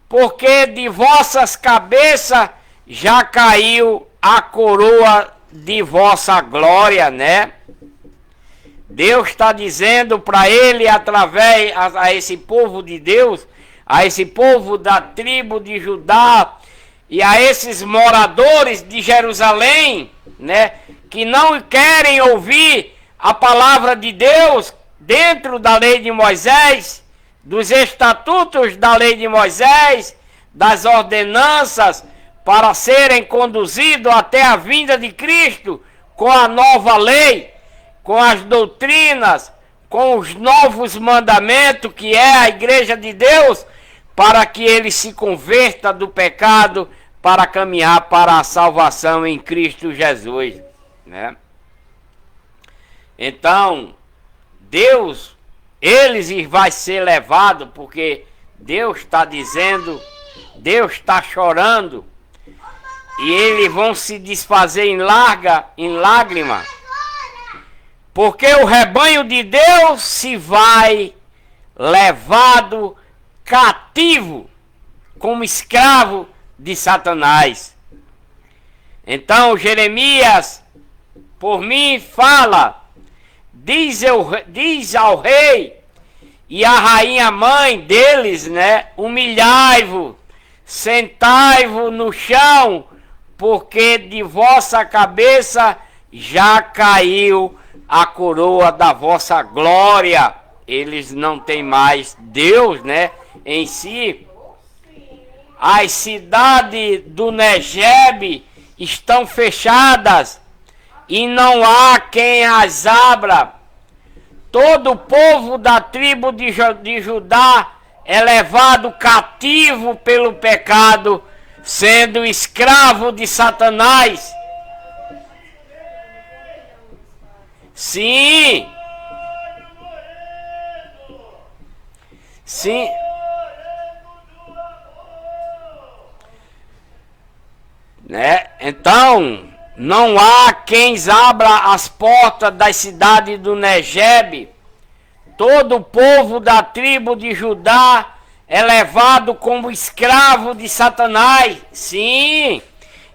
porque de vossas cabeças já caiu a coroa de vossa glória, né? Deus está dizendo para ele, através a esse povo de Deus, a esse povo da tribo de Judá e a esses moradores de Jerusalém, né, que não querem ouvir a palavra de Deus dentro da lei de Moisés, dos estatutos da lei de Moisés, das ordenanças para serem conduzidos até a vinda de Cristo com a nova lei, com as doutrinas, com os novos mandamentos que é a igreja de Deus, para que ele se converta do pecado para caminhar para a salvação em Cristo Jesus, né? Então, Deus, eles vai ser levado, porque Deus está dizendo, Deus está chorando, e eles vão se desfazer em lágrima, porque o rebanho de Deus se vai levado cativo como escravo de Satanás. Então Jeremias, por mim, fala, diz ao rei e à rainha mãe deles, né? Humilhai-vos, sentai-vos no chão, porque de vossa cabeça já caiu a coroa da vossa glória. Eles não têm mais Deus, né, em si. As cidades do Negebe estão fechadas e não há quem as abra. Todo o povo da tribo de Judá é levado cativo pelo pecado, sendo escravo de Satanás. Sim. Sim. Né? Então, não há quem abra as portas das cidades do Negebe. Todo o povo da tribo de Judá é levado como escravo de Satanás. Sim,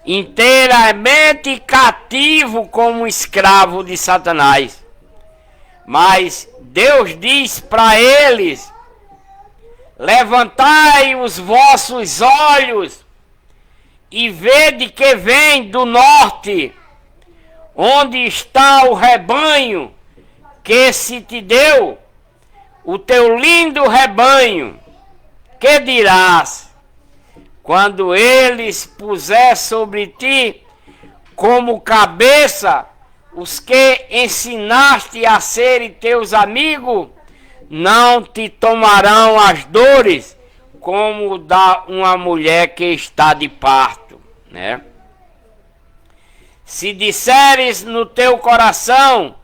inteiramente cativo como escravo de Satanás. Mas Deus diz para eles: levantai os vossos olhos e vede que vem do norte, onde está o rebanho que se te deu, o teu lindo rebanho. Que dirás quando eles puser sobre ti como cabeça os que ensinaste a serem teus amigos? Não te tomarão as dores como da uma mulher que está de parto, né? Se disseres no teu coração: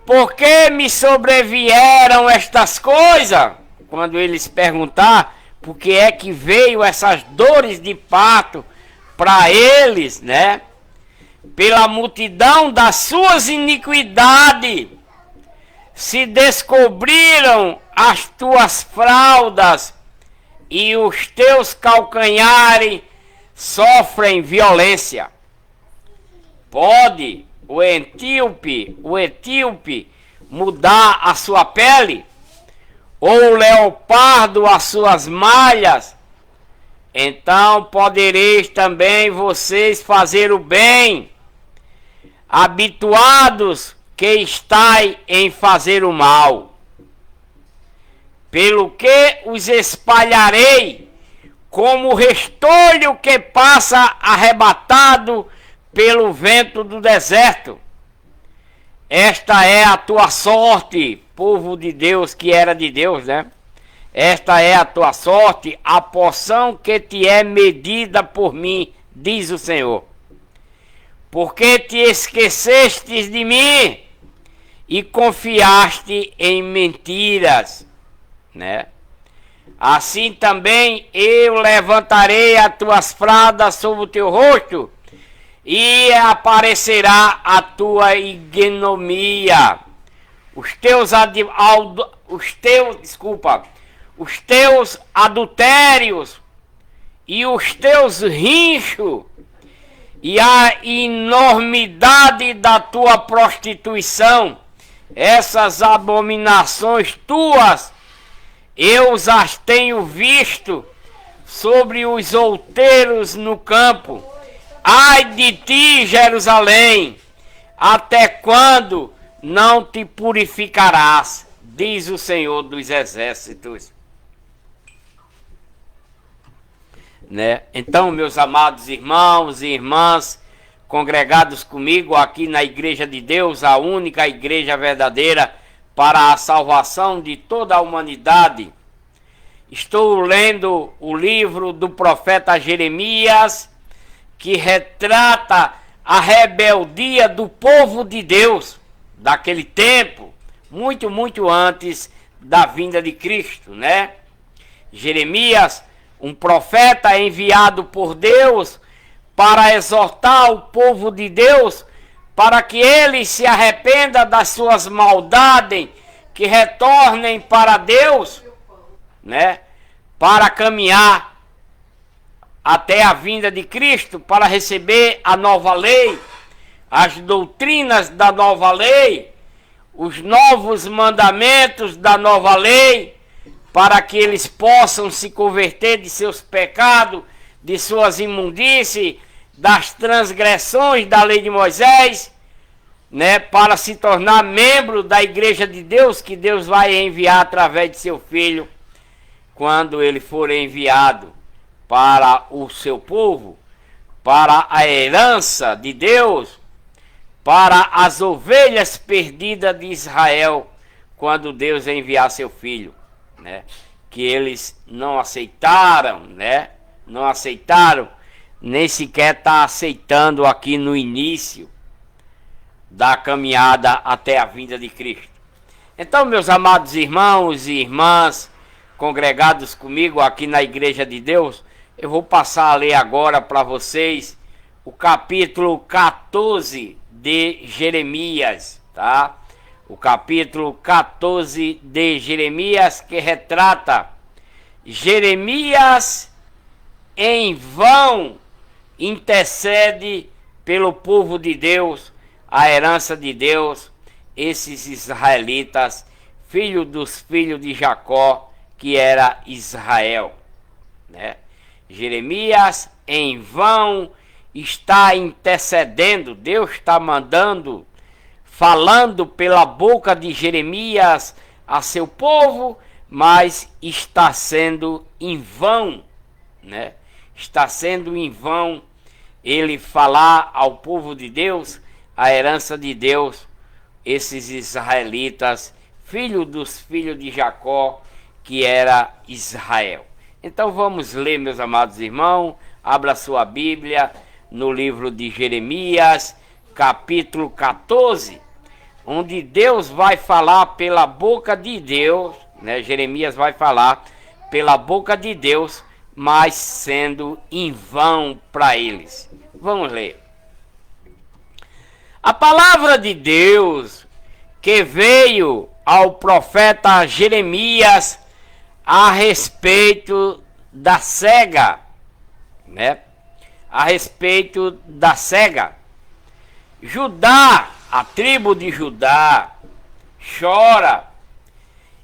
por que me sobrevieram estas coisas? Quando eles perguntar por que é que veio essas dores de parto para eles, né? Pela multidão das suas iniquidades se descobriram as tuas fraldas, e os teus calcanhares sofrem violência. Pode o etíope mudar a sua pele? Ou o leopardo as suas malhas? Então podereis também vocês fazer o bem, habituados que estáis em fazer o mal. Pelo que os espalharei como restolho que passa arrebatado pelo vento do deserto. Esta é a tua sorte, povo de Deus, que era de Deus, né? Esta é a tua sorte, a porção que te é medida por mim, diz o Senhor. Porque te esquecestes de mim e confiaste em mentiras, né? Assim também eu levantarei as tuas pradas sobre o teu rosto, e aparecerá a tua ignomia. Os teus adultérios e os teus rinchos e a enormidade da tua prostituição, essas abominações tuas, eu as tenho visto sobre os outeiros no campo. Ai de ti, Jerusalém, até quando não te purificarás, diz o Senhor dos Exércitos. Né? Então, meus amados irmãos e irmãs, congregados comigo aqui na Igreja de Deus, a única igreja verdadeira para a salvação de toda a humanidade, estou lendo o livro do profeta Jeremias, que retrata a rebeldia do povo de Deus daquele tempo, muito antes da vinda de Cristo, né? Jeremias, um profeta enviado por Deus para exortar o povo de Deus para que eles se arrependam das suas maldades, que retornem para Deus, né? Para caminhar até a vinda de Cristo, para receber a nova lei, as doutrinas da nova lei, os novos mandamentos da nova lei, para que eles possam se converter de seus pecados, de suas imundícies, das transgressões da lei de Moisés, né, para se tornar membro da igreja de Deus, que Deus vai enviar através de seu Filho, quando ele for enviado para o seu povo, para a herança de Deus, para as ovelhas perdidas de Israel, quando Deus enviar seu Filho, né? Que eles não aceitaram, né? Não aceitaram, nem sequer está aceitando aqui no início da caminhada até a vinda de Cristo. Então, meus amados irmãos e irmãs, congregados comigo aqui na Igreja de Deus, eu vou passar a ler agora para vocês o capítulo 14 de Jeremias, tá? O capítulo 14 de Jeremias, que retrata Jeremias em vão intercede pelo povo de Deus, a herança de Deus, esses israelitas, filhos dos filhos de Jacó, que era Israel, né? Jeremias em vão está intercedendo, Deus está mandando, falando pela boca de Jeremias a seu povo, mas está sendo em vão, né? Está sendo em vão ele falar ao povo de Deus, a herança de Deus, esses israelitas, filhos dos filhos de Jacó, que era Israel. Então vamos ler, meus amados irmãos, abra sua Bíblia no livro de Jeremias, capítulo 14, onde Deus vai falar pela boca de Deus, né? Jeremias vai falar pela boca de Deus, mas sendo em vão para eles. Vamos ler. A palavra de Deus que veio ao profeta Jeremias a respeito da cega, né? A respeito da cega. Judá, a tribo de Judá, chora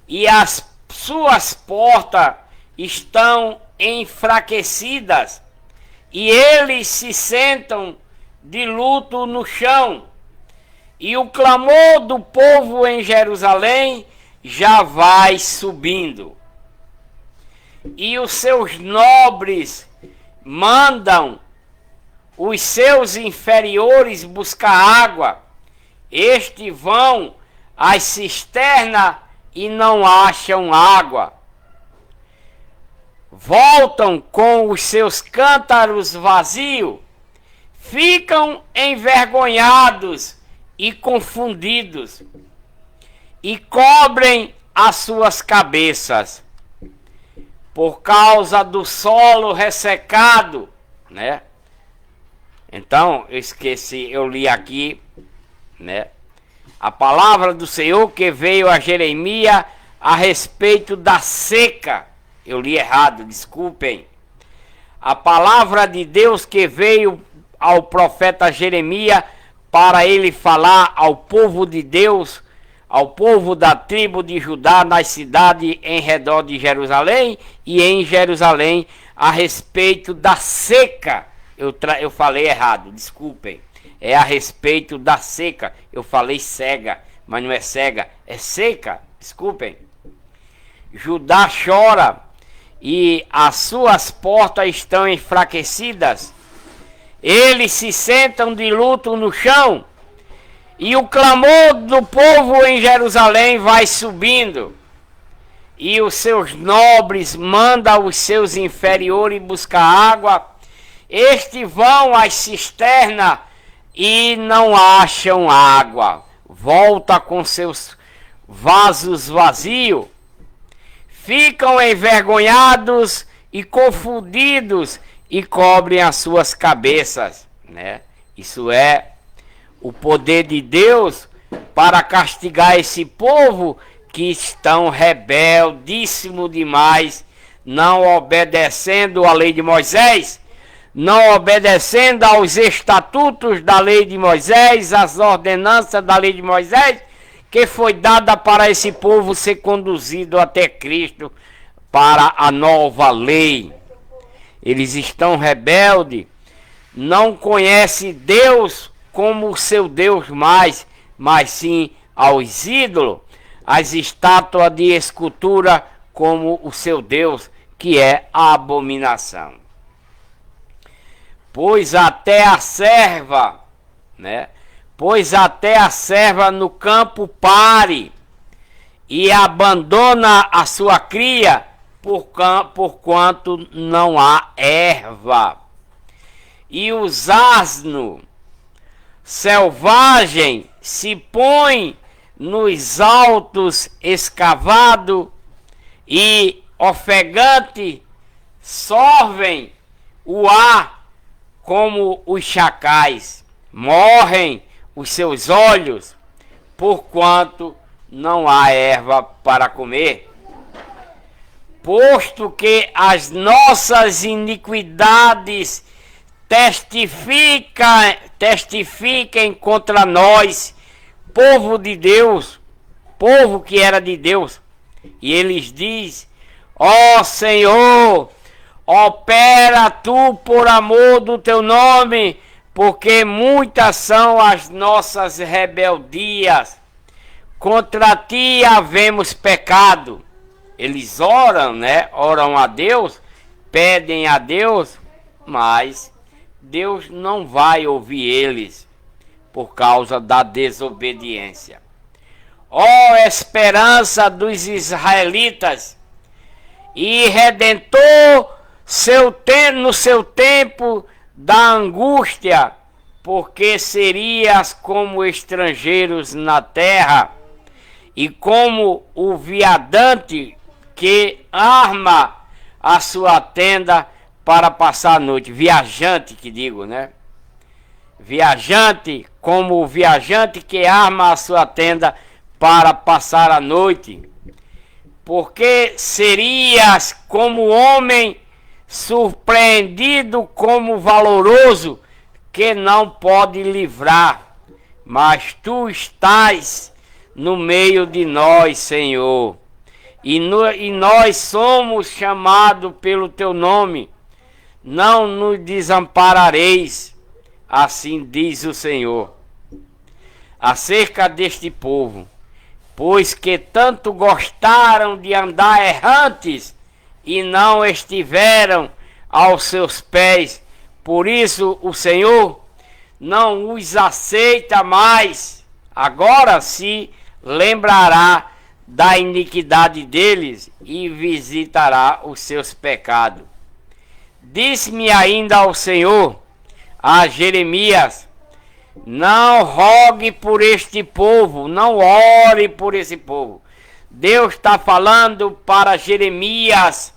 e as suas portas estão enfraquecidas e eles se sentam de luto no chão. E o clamor do povo em Jerusalém já vai subindo. E os seus nobres mandam os seus inferiores buscar água. Estes vão às cisternas e não acham água. Voltam com os seus cântaros vazios, ficam envergonhados e confundidos, e cobrem as suas cabeças. por causa do solo ressecado, né? Então, eu esqueci, eu li aqui, né? A palavra do Senhor que veio a Jeremias a respeito da seca. Eu li errado, desculpem. A palavra de Deus que veio ao profeta Jeremias para ele falar ao povo de Deus, ao povo da tribo de Judá, nas cidades em redor de Jerusalém e em Jerusalém, a respeito da seca. Eu falei errado, desculpem. É a respeito da seca. Eu falei cega, mas não é cega, é seca, desculpem. Judá chora e as suas portas estão enfraquecidas. Eles se sentam de luto no chão e o clamor do povo em Jerusalém vai subindo. E os seus nobres mandam os seus inferiores buscar água. Estes vão às cisternas e não acham água. Volta com seus vasos vazios. Ficam envergonhados e confundidos e cobrem as suas cabeças, né? Isso é o poder de Deus para castigar esse povo que estão rebeldíssimo demais, não obedecendo à lei de Moisés, não obedecendo aos estatutos da lei de Moisés, às ordenanças da lei de Moisés, que foi dada para esse povo ser conduzido até Cristo para a nova lei. Eles estão rebeldes, não conhecem Deus como o seu Deus mais, mas sim aos ídolos, as estátuas de escultura como o seu Deus, que é a abominação. Pois até a serva, né? Pois até a serva no campo pare e abandona a sua cria por quanto não há erva. E os asnos selvagens se põem nos altos escavados e ofegante sorvem o ar como os chacais. Morrem os seus olhos, porquanto não há erva para comer. Posto que as nossas iniquidades testifiquem contra nós, povo de Deus, povo que era de Deus, e eles diz: ó Senhor, opera tu por amor do teu nome, porque muitas são as nossas rebeldias, contra ti havemos pecado. Eles oram, né? Oram a Deus, pedem a Deus, mas Deus não vai ouvir eles por causa da desobediência. Ó esperança dos israelitas e redentor no seu tempo da angústia, porque serias como estrangeiros na terra e como o viandante que arma a sua tenda para passar a noite. Viajante, que digo, né? Viajante, como o viajante que arma a sua tenda para passar a noite. Porque serias como homem surpreendido, como valoroso, que não pode livrar. Mas tu estás no meio de nós, Senhor. E nós somos chamados pelo teu nome. Não nos desamparareis, assim diz o Senhor, acerca deste povo, pois que tanto gostaram de andar errantes e não estiveram aos seus pés. Por isso o Senhor não os aceita mais. Agora se lembrará da iniquidade deles e visitará os seus pecados. Disse-me ainda ao Senhor, a Jeremias: não rogue por este povo, não ore por esse povo. Deus está falando para Jeremias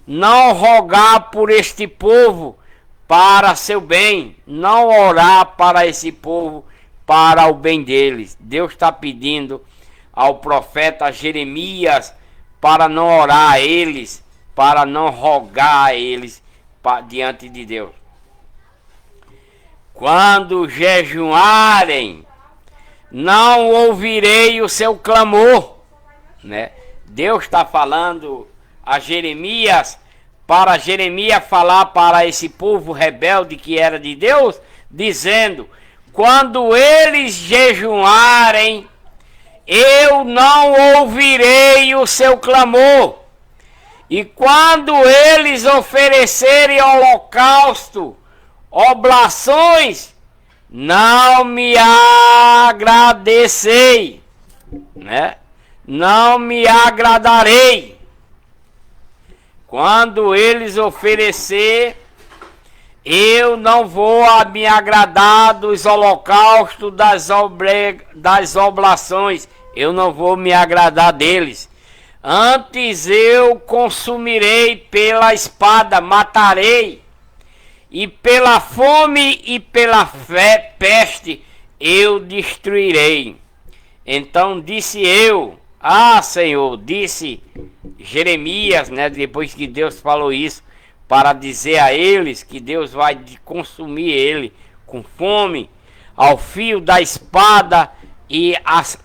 não rogar por este povo para seu bem, não orar para esse povo para o bem deles. Deus está pedindo ao profeta Jeremias para não orar a eles, para não rogar a eles diante de Deus. Quando jejuarem, não ouvirei o seu clamor, né? Deus está falando a Jeremias, para Jeremias falar para esse povo rebelde que era de Deus, dizendo: quando eles jejuarem, eu não ouvirei o seu clamor. E quando eles oferecerem holocausto, oblações, não me agradecei, né? Não me agradarei. Quando eles oferecer, eu não vou me agradar dos holocaustos, das oblações. Eu não vou me agradar deles. Antes eu consumirei pela espada, matarei. E pela fome e pela peste eu destruirei. Então disse eu: ah, Senhor, disse Jeremias, né, depois que Deus falou isso, para dizer a eles que Deus vai consumir ele com fome, ao fio da espada e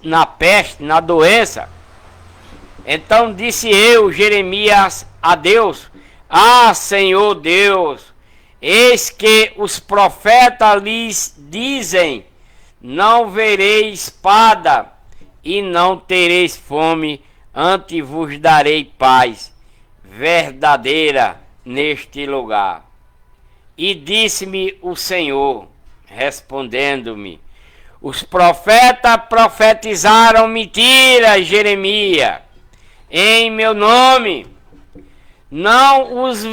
na peste, na doença. Então disse eu, Jeremias, a Deus: ah, Senhor Deus, eis que os profetas lhes dizem: não verei espada e não tereis fome, antes vos darei paz verdadeira neste lugar. E disse-me o Senhor, respondendo-me: os profetas profetizaram mentiras, Jeremias, em meu nome. Não os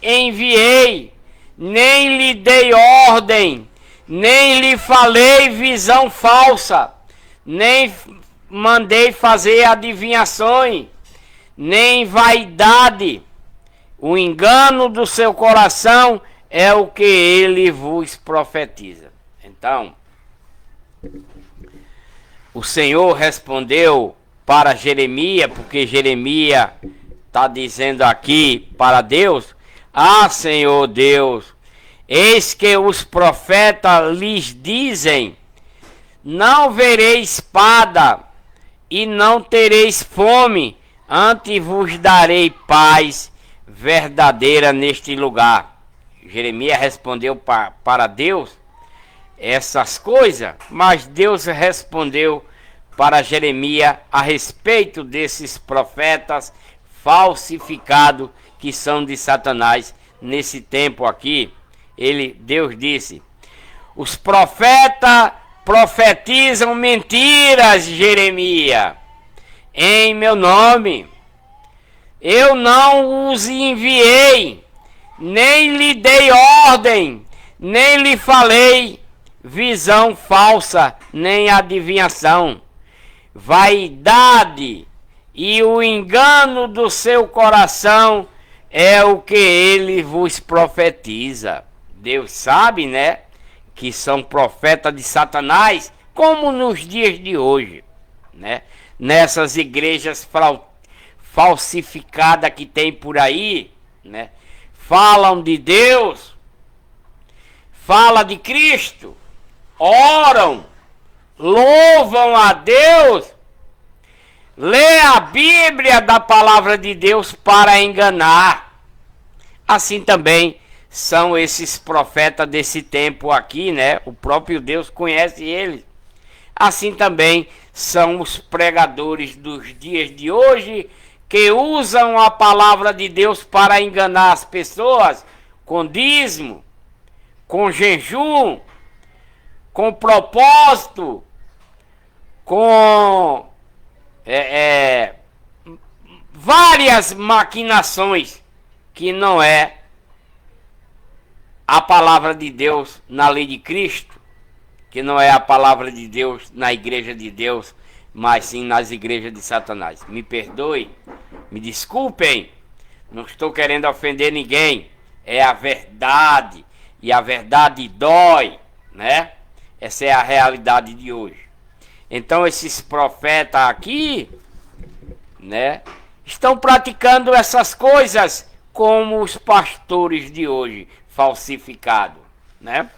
enviei, nem lhe dei ordem, nem lhe falei visão falsa, nem mandei fazer adivinhações, nem vaidade. O engano do seu coração é o que ele vos profetiza. Então, o Senhor respondeu para Jeremias, porque Jeremias está dizendo aqui para Deus: ah, Senhor Deus, eis que os profetas lhes dizem: não vereis espada e não tereis fome, antes vos darei paz verdadeira neste lugar. Jeremias respondeu para Deus essas coisas, mas Deus respondeu para Jeremias a respeito desses profetas falsificados que são de Satanás. Nesse tempo aqui, Deus disse: os profetas profetizam mentiras, Jeremias, em meu nome. Eu não os enviei, nem lhe dei ordem, nem lhe falei visão falsa, nem adivinhação. Vaidade e o engano do seu coração é o que ele vos profetiza. Deus sabe, né, que são profetas de Satanás, como nos dias de hoje, né? Nessas igrejas falsificadas que tem por aí, né? Falam de Deus, falam de Cristo, oram, louvam a Deus, lê a Bíblia da palavra de Deus para enganar. Assim também são esses profetas desse tempo aqui, né? O próprio Deus conhece eles. Assim também são os pregadores dos dias de hoje, que usam a palavra de Deus para enganar as pessoas com dízimo, com jejum, com propósito, com várias maquinações que não é a palavra de Deus na lei de Cristo, que não é a palavra de Deus na igreja de Deus, mas sim nas igrejas de Satanás. Me perdoe, me desculpem, Não estou querendo ofender ninguém. É a verdade. E a verdade dói, né? Essa é a realidade de hoje. Então esses profetas aqui, né, estão praticando essas coisas como os pastores de hoje, falsificado, né?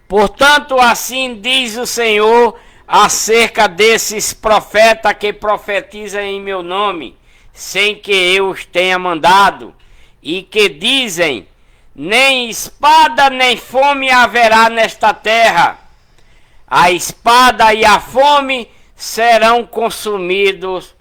Portanto, assim diz o Senhor acerca desses profetas que profetizam em meu nome, sem que eu os tenha mandado, e que dizem: nem espada nem fome haverá nesta terra. A espada e a fome serão consumidos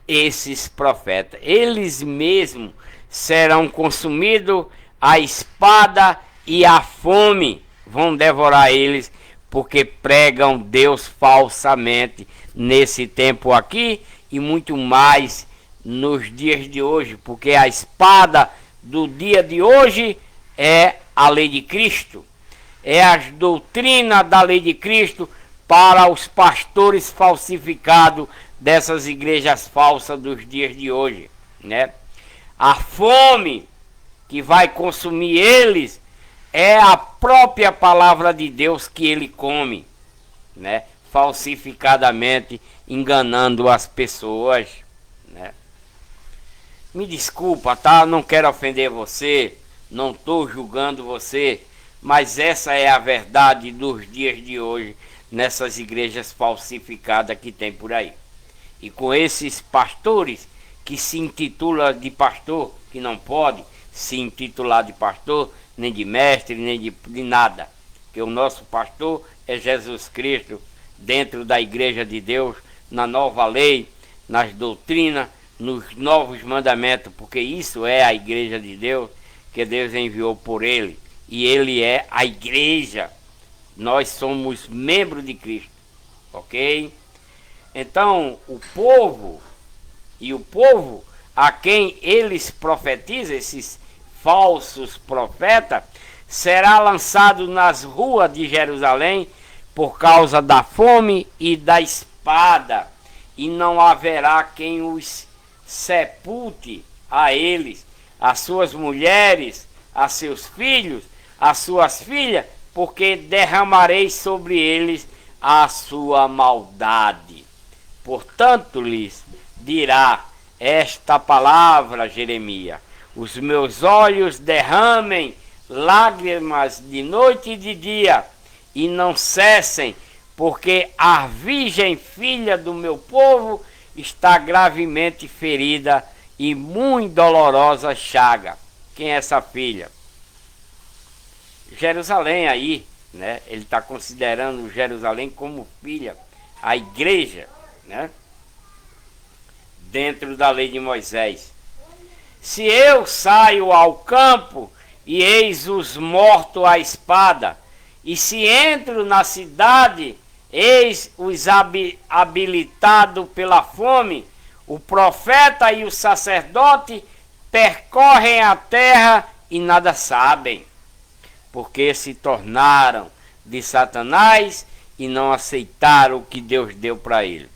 esses profetas. Eles mesmos serão consumidos, a espada e a fome vão devorar eles, porque pregam Deus falsamente nesse tempo aqui e muito mais nos dias de hoje, porque a espada do dia de hoje é a lei de Cristo, é as doutrinas da lei de Cristo para os pastores falsificados dessas igrejas falsas dos dias de hoje, né? A fome que vai consumir eles é a própria palavra de Deus que ele come, né? Falsificadamente, enganando as pessoas, né? Me desculpa, tá? Não quero ofender você, não estou julgando você, mas essa é a verdade dos dias de hoje nessas igrejas falsificadas que tem por aí. E com esses pastores que se intitulam de pastor, que não pode se intitular de pastor, nem de mestre, nem de nada. Que o nosso pastor é Jesus Cristo, dentro da igreja de Deus, na nova lei, nas doutrinas, nos novos mandamentos, porque isso é a igreja de Deus, que Deus enviou por ele. E ele é a igreja. Nós somos membros de Cristo, ok? Então, o povo a quem eles profetizam, esses falsos profetas, será lançado nas ruas de Jerusalém por causa da fome e da espada, e não haverá quem os sepulte a eles, as suas mulheres, a seus filhos, as suas filhas, porque derramarei sobre eles a sua maldade. Portanto, lhes dirá esta palavra, Jeremias: os meus olhos derramem lágrimas de noite e de dia, e não cessem, porque a virgem filha do meu povo está gravemente ferida e muito dolorosa chaga. Quem é essa filha? Jerusalém aí, né? Ele está considerando Jerusalém como filha, a igreja, né? Dentro da lei de Moisés. Se eu saio ao campo e eis os mortos à espada, e se entro na cidade, eis os habilitados pela fome, o profeta e o sacerdote percorrem a terra e nada sabem, porque se tornaram de Satanás e não aceitaram o que Deus deu para ele.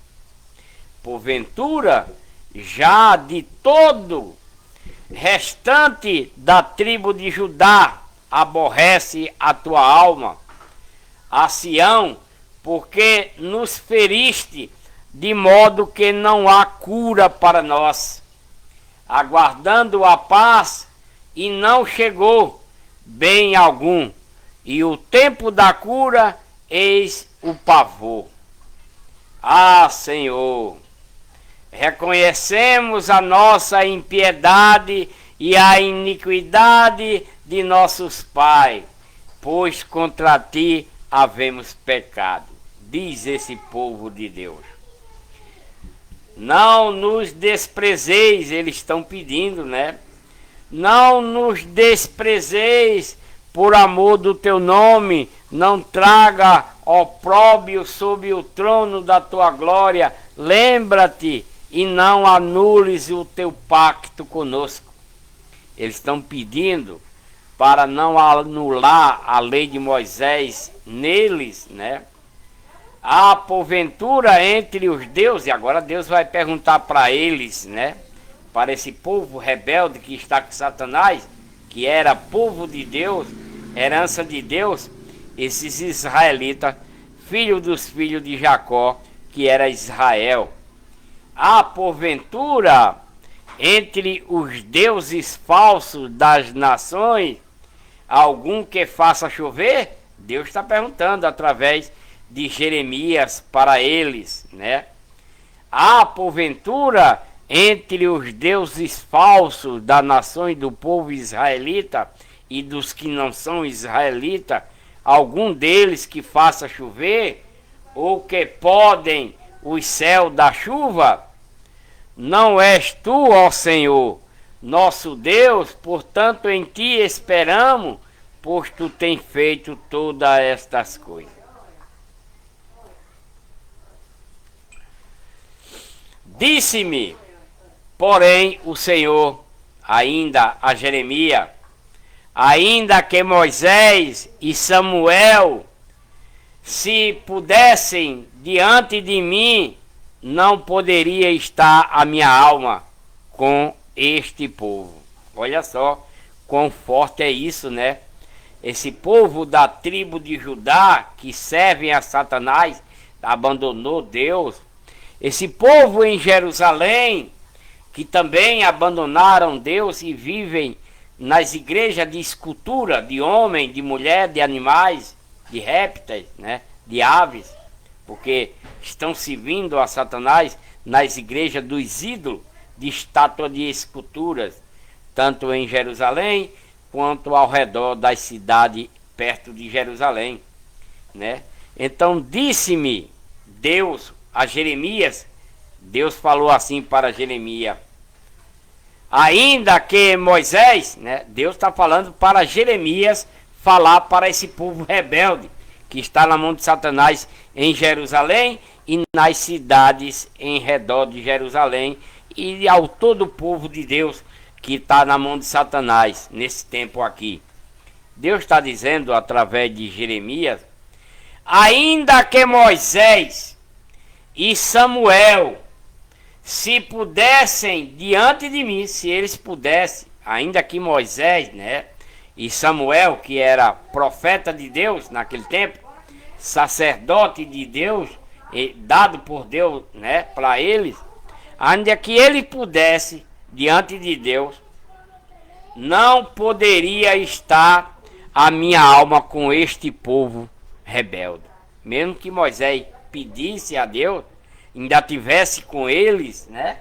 Porventura, já de todo restante da tribo de Judá aborrece a tua alma, a Sião, porque nos feriste de modo que não há cura para nós, aguardando a paz, e não chegou bem algum, e o tempo da cura eis o pavor. Ah, Senhor, reconhecemos a nossa impiedade e a iniquidade de nossos pais, pois contra ti havemos pecado, diz esse povo de Deus. Não nos desprezeis, eles estão pedindo, né? Não nos desprezeis por amor do teu nome, não traga opróbrio sob o trono da tua glória. Lembra-te e não anules o teu pacto conosco. Eles estão pedindo para não anular a lei de Moisés neles, né? Há porventura entre os deuses, e agora Deus vai perguntar para eles, né? Para esse povo rebelde que está com Satanás, que era povo de Deus, herança de Deus, esses israelitas, filhos dos filhos de Jacó, que era Israel. Há porventura entre os deuses falsos das nações algum que faça chover? Deus está perguntando através de Jeremias para eles, né? Há porventura entre os deuses falsos das nações do povo israelita e dos que não são israelitas algum deles que faça chover, ou que podem os céus dar chuva? Não és tu, ó Senhor, nosso Deus, portanto em ti esperamos, pois tu tens feito todas estas coisas. Disse-me, porém, o Senhor, ainda a Jeremias, ainda que Moisés e Samuel, se pudessem diante de mim, não poderia estar a minha alma com este povo. Olha só quão forte é isso, né? Esse povo da tribo de Judá, que servem a Satanás, abandonou Deus. Esse povo em Jerusalém, que também abandonaram Deus e vivem nas igrejas de escultura, de homem, de mulher, de animais, de répteis, né? De aves, porque estão servindo a Satanás nas igrejas dos ídolos, de estátua de esculturas, tanto em Jerusalém, quanto ao redor das cidades perto de Jerusalém, né? Então disse-me Deus a Jeremias, Deus falou assim para Jeremias, ainda que Moisés, né? Deus está falando para Jeremias falar para esse povo rebelde que está na mão de Satanás em Jerusalém e nas cidades em redor de Jerusalém e ao todo o povo de Deus que está na mão de Satanás nesse tempo aqui. Deus está dizendo através de Jeremias, ainda que Moisés e Samuel se pudessem diante de mim, se eles pudessem, ainda que Moisés, né, e Samuel, que era profeta de Deus naquele tempo, sacerdote de Deus, dado por Deus, né, para eles, ainda que ele pudesse diante de Deus, não poderia estar a minha alma com este povo rebelde. Mesmo que Moisés pedisse a Deus, ainda tivesse com eles, né?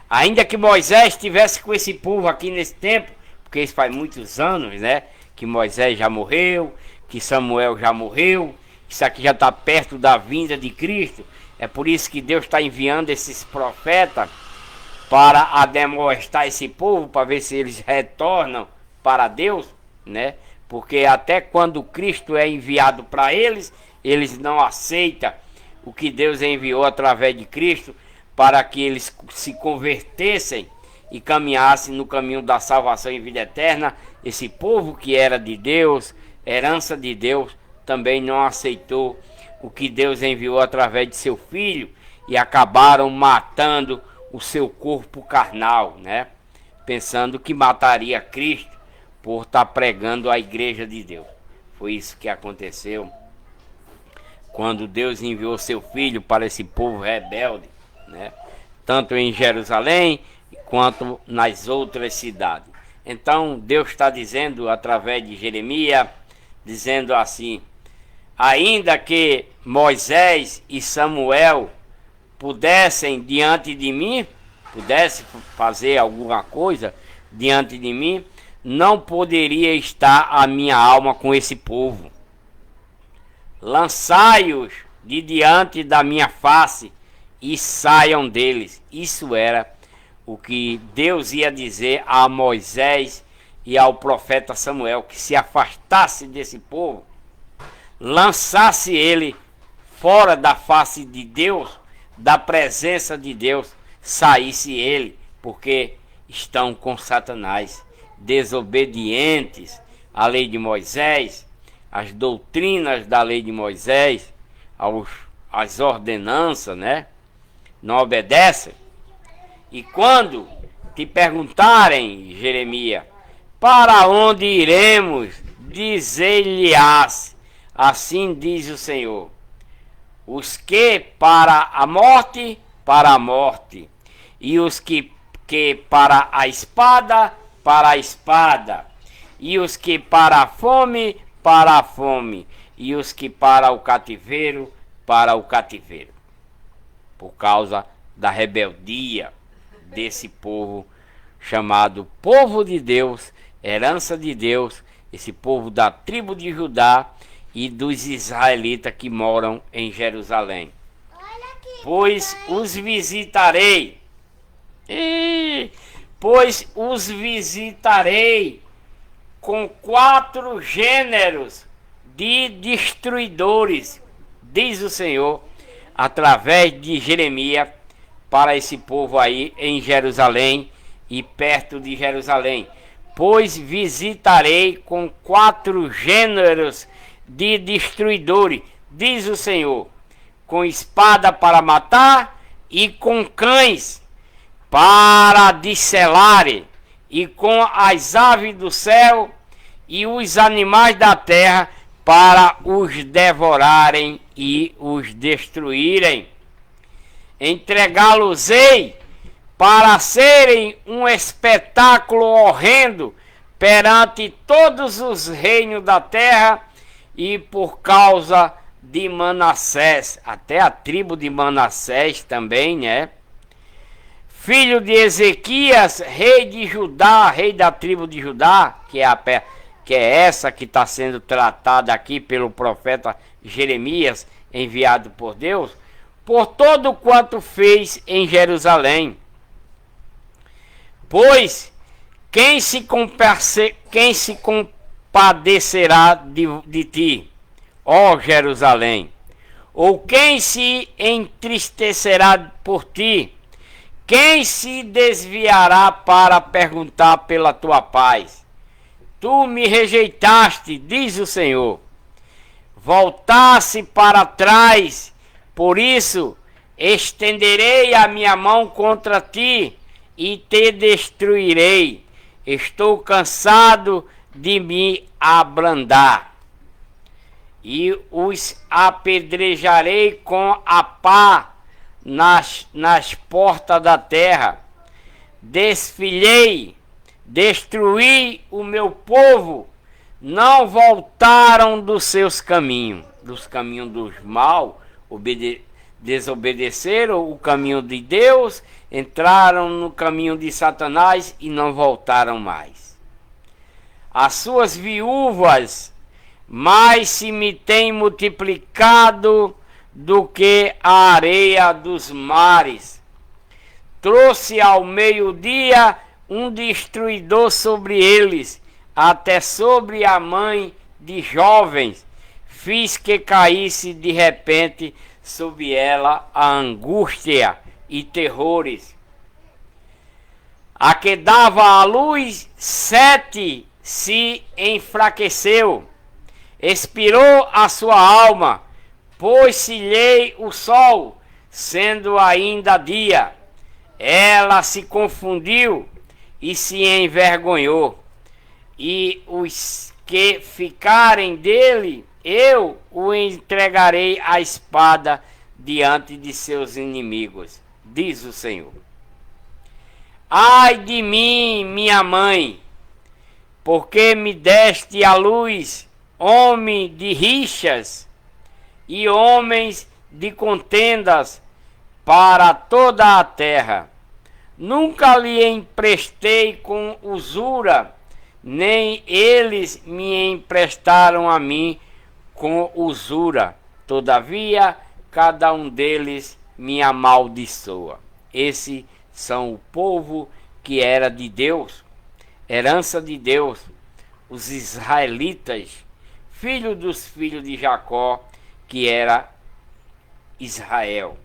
Ainda que Moisés estivesse com esse povo aqui nesse tempo, porque isso faz muitos anos, né? Que Moisés já morreu, que Samuel já morreu, isso aqui já está perto da vinda de Cristo. É por isso que Deus está enviando esses profetas para ademoestar esse povo, para ver se eles retornam para Deus, né? Porque até quando Cristo é enviado para eles, eles não aceitam o que Deus enviou através de Cristo, para que eles se convertessem e caminhassem no caminho da salvação e vida eterna. Esse povo que era de Deus, herança de Deus, também não aceitou o que Deus enviou através de seu Filho e acabaram matando o seu corpo carnal, né? Pensando que mataria Cristo por estar pregando a igreja de Deus. Foi isso que aconteceu quando Deus enviou seu Filho para esse povo rebelde, né? Tanto em Jerusalém quanto nas outras cidades. Então Deus está dizendo através de Jeremias, dizendo assim, ainda que Moisés e Samuel pudessem diante de mim, pudessem fazer alguma coisa diante de mim, não poderia estar a minha alma com esse povo. Lançai-os de diante da minha face e saiam deles. Isso era o que Deus ia dizer a Moisés e ao profeta Samuel, que se afastasse desse povo, lançasse ele fora da face de Deus, da presença de Deus, saísse ele, porque estão com Satanás, desobedientes à lei de Moisés, às doutrinas da lei de Moisés, às ordenanças, né? Não obedecem. E quando te perguntarem, Jeremias, para onde iremos? Dizer-lhe-ás, assim diz o Senhor: os que para a morte, e os que para a espada, e os que para a fome, e os que para o cativeiro, por causa da rebeldia desse povo chamado povo de Deus, herança de Deus, esse povo da tribo de Judá e dos israelitas que moram em Jerusalém. Pois os visitarei, com 4 gêneros de destruidores, diz o Senhor, através de Jeremias, para esse povo aí em Jerusalém e perto de Jerusalém. Pois visitarei com 4 gêneros de destruidores, diz o Senhor, com espada para matar e com cães para disselarem, e com as aves do céu e os animais da terra para os devorarem e os destruírem. Entregá-los-ei para serem um espetáculo horrendo perante todos os reinos da terra, e por causa de Manassés, até a tribo de Manassés também, né? Filho de Ezequias, rei de Judá, rei da tribo de Judá, que é essa que está sendo tratada aqui pelo profeta Jeremias, enviado por Deus, por todo quanto fez em Jerusalém. Pois quem se compadecerá de ti, ó Jerusalém? Ou quem se entristecerá por ti? Quem se desviará para perguntar pela tua paz? Tu me rejeitaste, diz o Senhor. Voltasse para trás, por isso estenderei a minha mão contra ti e te destruirei. Estou cansado de me abrandar. E os apedrejarei com a pá nas portas da terra. Destruí o meu povo, não voltaram dos seus caminhos, dos caminhos dos maus, desobedeceram o caminho de Deus, entraram no caminho de Satanás e não voltaram mais. As suas viúvas mais se me têm multiplicado do que a areia dos mares. Trouxe ao meio-dia um destruidor sobre eles, até sobre a mãe de jovens. Fiz que caísse de repente sobre ela a angústia e terrores. A que dava à luz 7 se enfraqueceu, expirou a sua alma, pôs-se-lhe o sol, sendo ainda dia. Ela se confundiu e se envergonhou, e os que ficarem dele, eu o entregarei à espada diante de seus inimigos, diz o Senhor. Ai de mim, minha mãe, porque me deste à luz homem de rixas e homens de contendas para toda a terra. Nunca lhe emprestei com usura, nem eles me emprestaram a mim com usura. Todavia, cada um deles me amaldiçoa. Esses são o povo que era de Deus, herança de Deus, os israelitas, filho dos filhos de Jacó, que era Israel,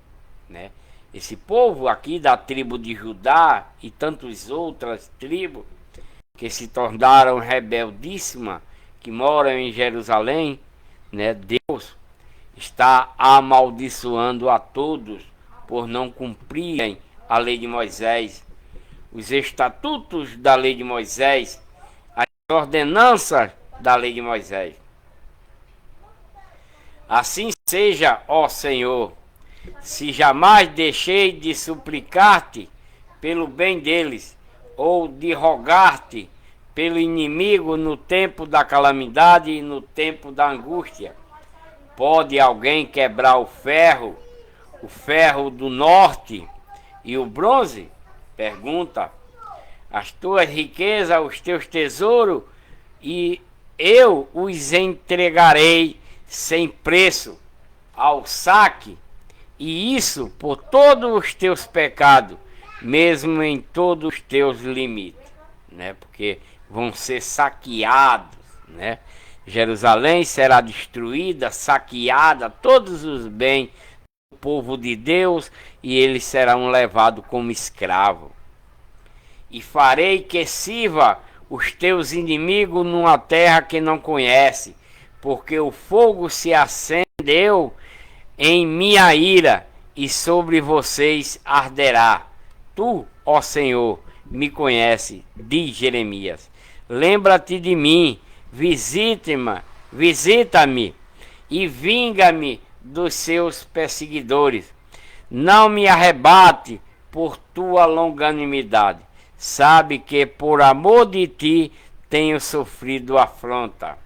né? Esse povo aqui da tribo de Judá e tantas outras tribos que se tornaram rebeldíssimas, que moram em Jerusalém, né? Deus está amaldiçoando a todos por não cumprirem a lei de Moisés, os estatutos da lei de Moisés, as ordenanças da lei de Moisés. Assim seja, ó Senhor, se jamais deixei de suplicar-te pelo bem deles, ou de rogar-te pelo inimigo no tempo da calamidade e no tempo da angústia. Pode alguém quebrar o ferro do norte e o bronze? Pergunta. As tuas riquezas, os teus tesouros, e eu os entregarei sem preço ao saque, e isso por todos os teus pecados, mesmo em todos os teus limites, né? Porque vão ser saqueados, né? Jerusalém será destruída, saqueada, todos os bens do povo de Deus, e eles serão levados como escravos. E farei que sirva os teus inimigos numa terra que não conhece, porque o fogo se acendeu em minha ira, e sobre vocês arderá. Tu, ó Senhor, me conhece, diz Jeremias. Lembra-te de mim, visita-me e vinga-me dos seus perseguidores. Não me arrebate por tua longanimidade. Sabe que por amor de ti tenho sofrido afronta.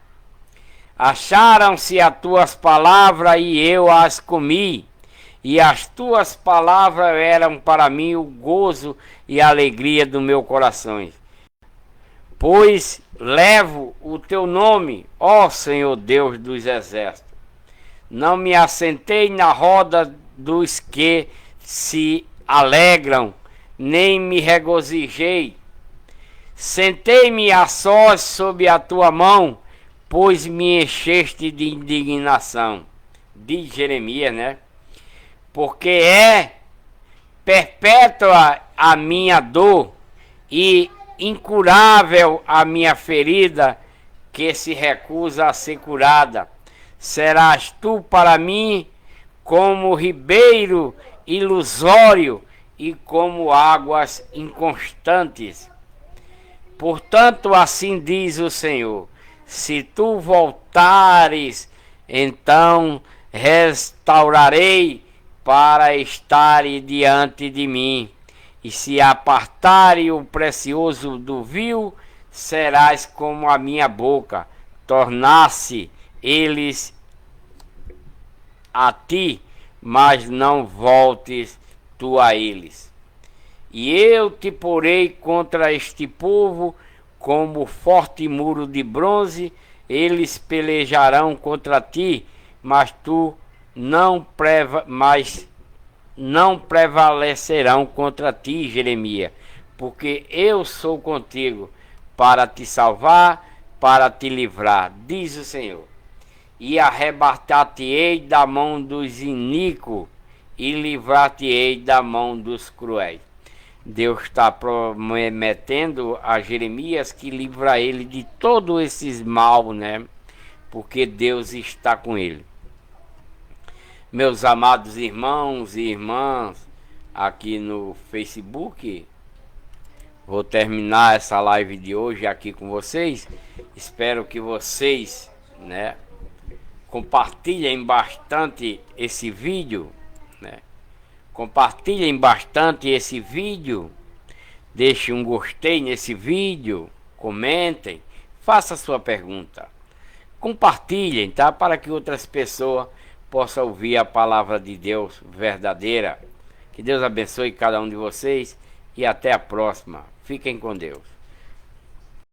Acharam-se as tuas palavras e eu as comi, e as tuas palavras eram para mim o gozo e a alegria do meu coração. Pois levo o teu nome, ó Senhor Deus dos exércitos. Não me assentei na roda dos que se alegram, nem me regozijei. Sentei-me a sós sob a tua mão, pois me encheste de indignação. Diz Jeremias, né? Porque é perpétua a minha dor e incurável a minha ferida, que se recusa a ser curada. Serás tu para mim como ribeiro ilusório e como águas inconstantes. Portanto, assim diz o Senhor: se tu voltares, então restaurarei para estar diante de mim. E se apartare o precioso do vil, serás como a minha boca. Tornar-se eles a ti, mas não voltes tu a eles. E eu te porei contra este povo como forte muro de bronze. Eles pelejarão contra ti, mas tu não prevalecerão contra ti, Jeremias, porque eu sou contigo para te salvar, para te livrar, diz o Senhor. E arrebatar-te-ei da mão dos iníquos e livrar-te-ei da mão dos cruéis. Deus está prometendo a Jeremias que livra ele de todos esses mal, né? Porque Deus está com ele. Meus amados irmãos e irmãs aqui no Facebook, vou terminar essa live de hoje aqui com vocês. Espero que vocês, né, compartilhem bastante esse vídeo, né? Compartilhem bastante esse vídeo. Deixe um gostei nesse vídeo, comentem, faça sua pergunta. Compartilhem, tá? Para que outras pessoas possam ouvir a palavra de Deus verdadeira. Que Deus abençoe cada um de vocês e até a próxima. Fiquem com Deus.